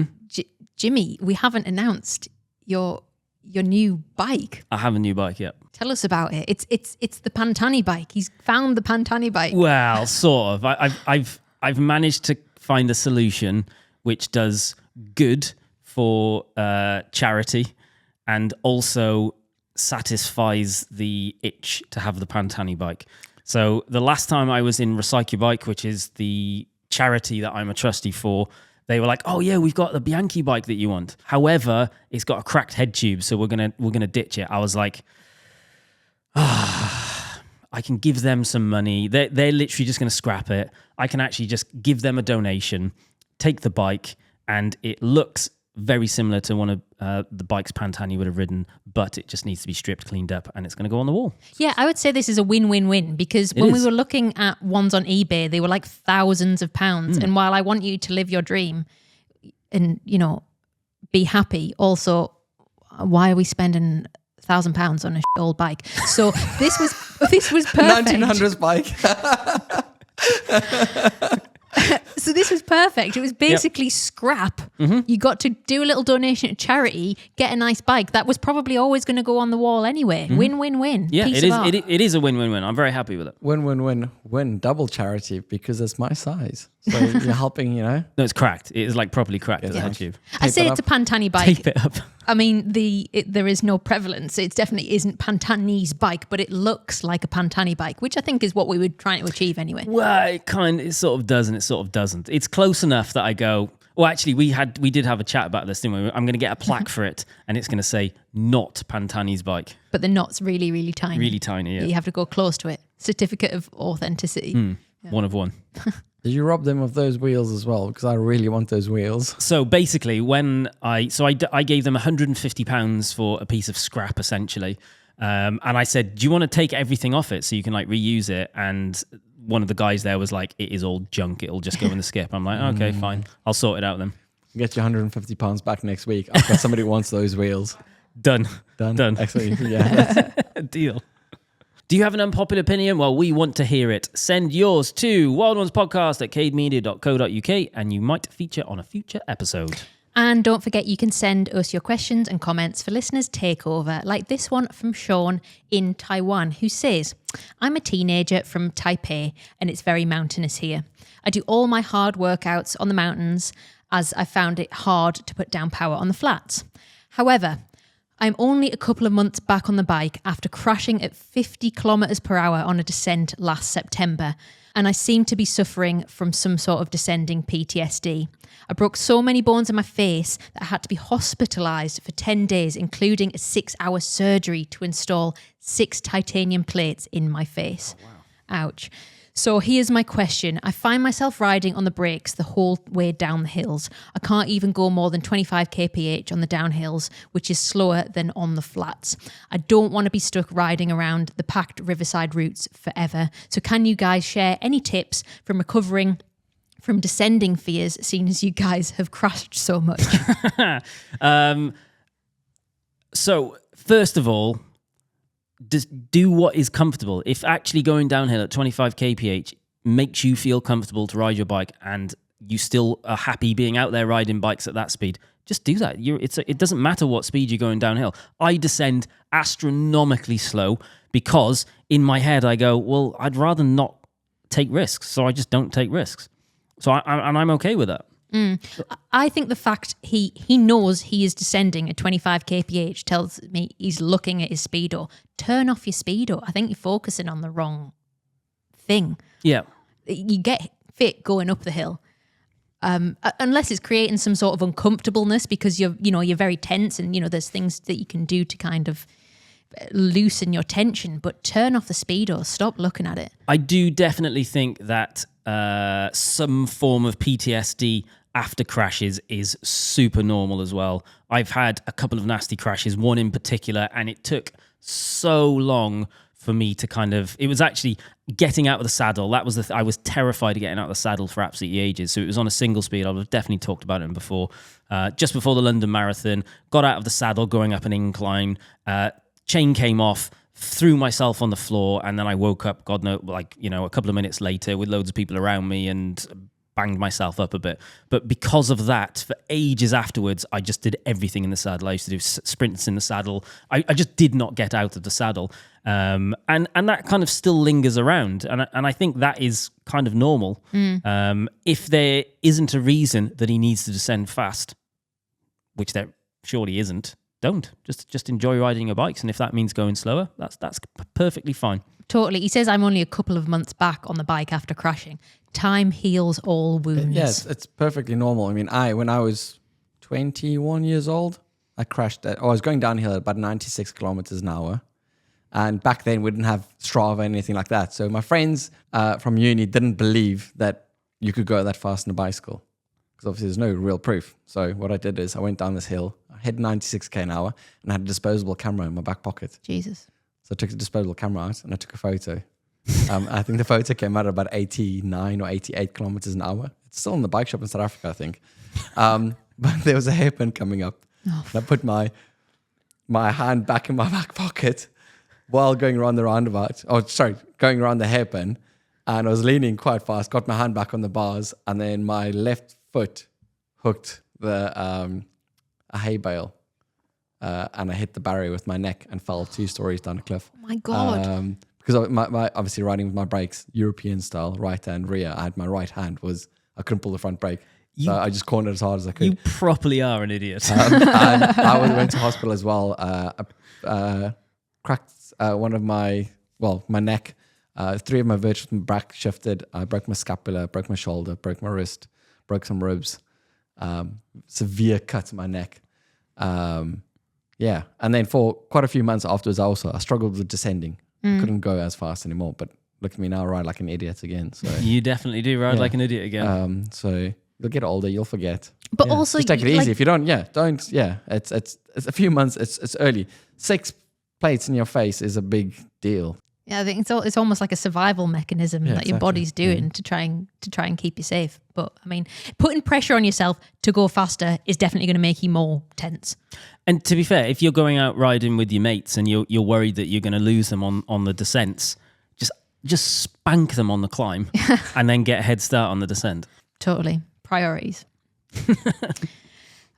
Jimmy, we haven't announced your your new bike. I have a new bike, yeah. Tell us about it. It's the Pantani bike. He's found the Pantani bike. Well, sort of. I've managed to find a solution which does good for charity and also satisfies the itch to have the Pantani bike. So the last time I was in Recycle Your Bike, which is the charity that I'm a trustee for, they were like, "Oh yeah, we've got the Bianchi bike that you want. However, it's got a cracked head tube, so we're gonna ditch it." I was like, I can give them some money. They're literally just going to scrap it. I can actually just give them a donation, take the bike, and it looks very similar to one of the bikes Pantani would have ridden, but it just needs to be stripped, cleaned up, and it's going to go on the wall. Yeah, I would say this is a win-win-win because when we were looking at ones on eBay, they were like thousands of pounds. And while I want you to live your dream and, you know, be happy, also, why are we spending £1,000 on a old bike? So this was perfect. 1900s bike. So this was perfect. It was basically scrap. You got to do a little donation to charity, get a nice bike. That was probably always going to go on the wall anyway. Win-win-win. Yeah, Piece it of is. art. It is a win-win-win. I'm very happy with it. Win, double charity because it's my size. So you're helping, you know. No, it's cracked. It is like properly cracked at the head tube. I say it it's a Pantani bike. Tape it up. I mean, there is no prevalence. It definitely isn't Pantani's bike, but it looks like a Pantani bike, which I think is what we were trying to achieve anyway. Well, it sort of does and it sort of doesn't. It's close enough that I go, well, actually, we did have a chat about this, didn't we? I'm going to get a plaque for it, and it's going to say, not Pantani's bike. But the knot's really, really tiny. Really tiny, yeah. You have to go close to it. Certificate of authenticity. One of one. Did you rob them of those wheels as well? Because I really want those wheels. So basically, when I gave them £150 for a piece of scrap, essentially. And I said, do you want to take everything off it so you can like reuse it? And one of the guys there was like, it is all junk. It'll just go in the skip. I'm like, okay, fine. I'll sort it out then. Get your £150 back next week. I've got somebody who wants those wheels. Done. Actually, yeah. Deal. Do you have an unpopular opinion? Well, we want to hear it. Send yours to wildonespodcast@cademedia.co.uk and you might feature on a future episode. And don't forget, you can send us your questions and comments for listeners' takeover, like this one from Sean in Taiwan, who says, I'm a teenager from Taipei and it's very mountainous here. I do all my hard workouts on the mountains as I found it hard to put down power on the flats. However, I'm only a couple of months back on the bike after crashing at 50 kilometers per hour on a descent last September, and I seem to be suffering from some sort of descending PTSD. I broke so many bones in my face that I had to be hospitalized for 10 days, including a 6-hour surgery to install 6 titanium plates in my face. Oh, wow. Ouch. So here's my question. I find myself riding on the brakes the whole way down the hills. I can't even go more than 25 kph on the downhills, which is slower than on the flats. I don't want to be stuck riding around the packed riverside routes forever. So can you guys share any tips from recovering from descending fears, seeing as you guys have crashed so much? So first of all, just do what is comfortable. If actually going downhill at 25 kph makes you feel comfortable to ride your bike and you still are happy being out there riding bikes at that speed, just do that. It doesn't matter what speed you're going downhill. I descend astronomically slow because in my head I go, well, I'd rather not take risks, so I just don't take risks. So I'm okay with that. I think the fact he knows he is descending at 25 kph tells me he's looking at his speedo. Turn off your speedo. I think you're focusing on the wrong thing. Yeah. You get fit going up the hill. Unless it's creating some sort of uncomfortableness because you're very tense and there's things that you can do to kind of loosen your tension, but turn off the speedo. Stop looking at it. I do definitely think that some form of PTSD after crashes is super normal as well. I've had a couple of nasty crashes, one in particular, and it took so long for me to it was actually getting out of the saddle. That was I was terrified of getting out of the saddle for absolutely ages. So it was on a single speed. I've definitely talked about it before. Just before the London Marathon, got out of the saddle going up an incline, chain came off, threw myself on the floor, and then I woke up, God knows, a couple of minutes later with loads of people around me and banged myself up a bit. But because of that, for ages afterwards, I just did everything in the saddle. I used to do sprints in the saddle. I just did not get out of the saddle. And that kind of still lingers around. And I think that is kind of normal. If there isn't a reason that he needs to descend fast, which there surely isn't, don't. Just enjoy riding your bikes. And if that means going slower, that's perfectly fine. Totally. He says, I'm only a couple of months back on the bike after crashing. Time heals all wounds. Yes, it's perfectly normal. I mean, when I was 21 years old, I crashed. I was going downhill at about 96 kilometers an hour. And back then, we didn't have Strava or anything like that. So my friends from uni didn't believe that you could go that fast on a bicycle, because obviously there's no real proof. So what I did is I went down this hill, I hit 96k an hour, and I had a disposable camera in my back pocket. Jesus. So I took the disposable camera out and I took a photo. I think the photo came out at about 89 or 88 kilometers an hour. It's still in the bike shop in South Africa, I think. But there was a hairpin coming up. And I put my hand back in my back pocket while going around the roundabout. Going around the hairpin. And I was leaning quite fast, got my hand back on the bars, and then my left foot hooked a hay bale. And I hit the barrier with my neck and fell 2 stories down a cliff. Oh my God. Because my obviously riding with my brakes, European style, right hand rear, I had my right hand I couldn't pull the front brake. So I just cornered as hard as I could. You properly are an idiot. And I went to hospital as well. Cracked one of my neck. 3 of my vertebrae back shifted. I broke my scapula, broke my shoulder, broke my wrist, broke some ribs. Severe cut in my neck. Yeah, and then for quite a few months afterwards, I struggled with descending. Couldn't go as fast anymore. But look at me now, ride like an idiot again. So you definitely do ride like an idiot again. So you'll get older, you'll forget. But also, just take it easy. If you don't. It's a few months. It's early. 6 plates in your face is a big deal. Yeah, I think it's almost like a survival mechanism that your body's doing to try and keep you safe. But I mean, putting pressure on yourself to go faster is definitely going to make you more tense. And to be fair, if you're going out riding with your mates and you're worried that you're going to lose them on the descents, just spank them on the climb and then get a head start on the descent. Totally. Priorities.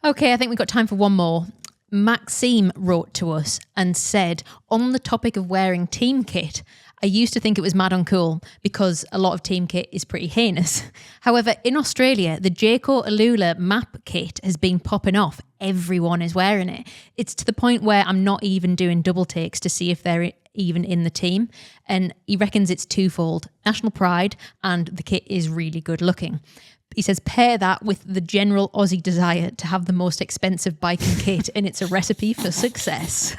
Okay, I think we've got time for one more. Maxime wrote to us and said, on the topic of wearing team kit, I used to think it was mad uncool because a lot of team kit is pretty heinous. However, in Australia, the Jayco Alula map kit has been popping off. Everyone is wearing it. It's to the point where I'm not even doing double takes to see if they're even in the team. And he reckons it's twofold: national pride, and the kit is really good looking. He says, pair that with the general Aussie desire to have the most expensive biking kit, and it's a recipe for success.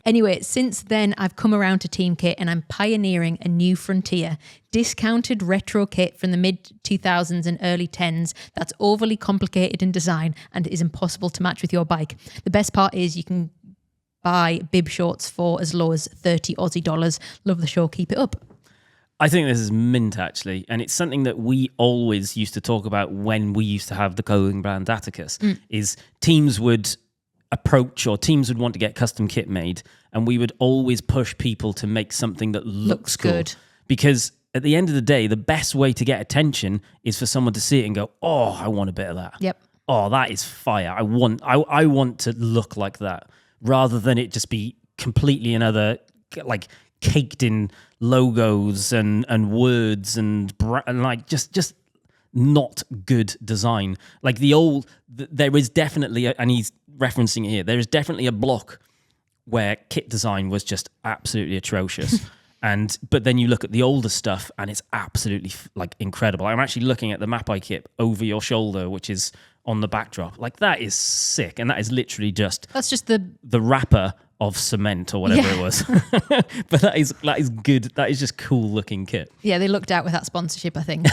Anyway, since then, I've come around to team kit and I'm pioneering a new frontier. Discounted retro kit from the mid-2000s and early 10s that's overly complicated in design and is impossible to match with your bike. The best part is you can buy bib shorts for as low as 30 Aussie dollars. Love the show. Keep it up. I think this is mint, actually. And it's something that we always used to talk about when we used to have the clothing brand Atticus, is teams would approach or teams would want to get custom kit made, and we would always push people to make something that looks cool. Good. Because at the end of the day, the best way to get attention is for someone to see it and go, oh, I want a bit of that. Yep. Oh, that is fire. I want to look like that, rather than it just be completely another, like, caked in logos and words and like just not good design. Like there is definitely, and he's referencing it here, there is definitely a block where kit design was just absolutely atrocious. But then you look at the older stuff and it's absolutely like incredible. I'm actually looking at the Mapai kit over your shoulder, which is on the backdrop. Like, that is sick. And that is literally that's just the wrapper of cement or whatever it was. But that is good. That is just cool looking kit. Yeah, they looked out with that sponsorship, I think.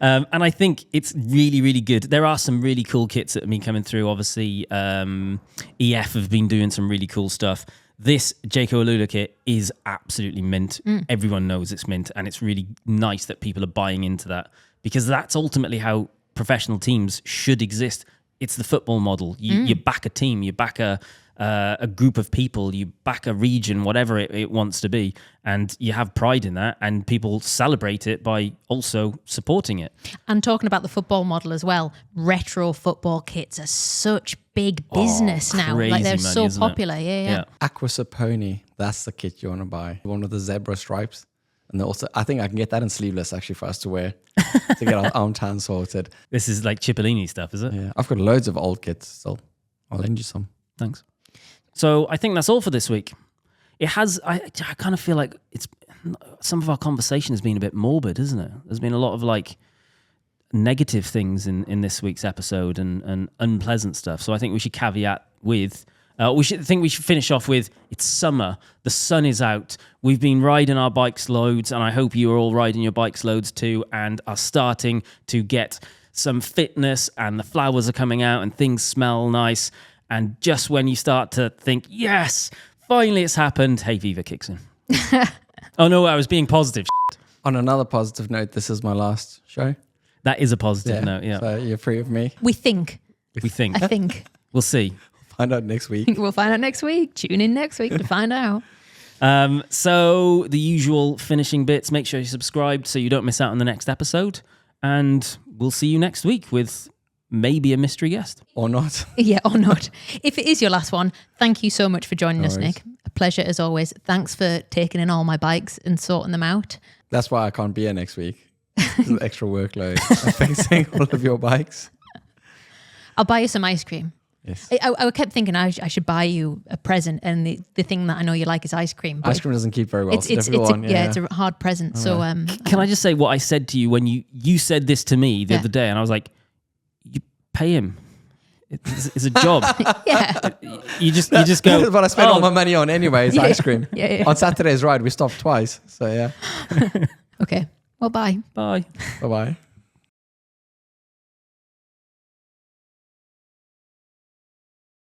And I think it's really, really good. There are some really cool kits that have been coming through. Obviously, EF have been doing some really cool stuff. This Jayco Alula kit is absolutely mint. Everyone knows it's mint, and it's really nice that people are buying into that, because that's ultimately how professional teams should exist. It's the football model. You back a team, you back a a group of people, you back a region, whatever it wants to be, and you have pride in that, and people celebrate it by also supporting it. And talking about the football model as well, retro football kits are such big business now. Like they're crazy money, so isn't it? popular. Yeah. Aquasaponi, that's the kit you want to buy. One with the zebra stripes. And also, I think I can get that in sleeveless actually for us to wear to get our own tan sorted. This is like Cipollini stuff, is it? Yeah, I've got loads of old kits, so I'll lend you some. Thanks. So I think that's all for this week. It has. I kind of feel like it's some of our conversation has been a bit morbid, isn't it? There's been a lot of like negative things in this week's episode and unpleasant stuff. So I think we should caveat with. We should finish off with it's summer. The sun is out. We've been riding our bikes loads, and I hope you are all riding your bikes loads too, and are starting to get some fitness. And the flowers are coming out, and things smell nice. And just when you start to think, yes, finally it's happened, hay fever kicks in. Oh no, I was being positive. On another positive note, this is my last show. That is a positive note. Yeah, So you're free of me. We think. we think I think. we'll see. Find out next week. We'll find out next week. Tune in next week to find out. So the usual finishing bits. Make sure you're subscribed so you don't miss out on the next episode. And we'll see you next week with maybe a mystery guest. Or not. Yeah, or not. If it is your last one, thank you so much for joining us, worries. Nick. A pleasure as always. Thanks for taking in all my bikes and sorting them out. That's why I can't be here next week. There's an extra workload affecting all of your bikes. I'll buy you some ice cream. Yes. I kept thinking I should buy you a present, and the thing that I know you like is ice cream. but Ice cream doesn't keep very well. It's It's, everyone, it's a hard present. So Can I just say what I said to you when you said this to me the other day, and I was like, you pay him. It's a job. yeah, You just go. That's what I spend "Oh, all my money on anyway, is ice cream. Yeah. On Saturday's ride, we stopped twice. So yeah. okay. Well, bye. Bye. Bye-bye.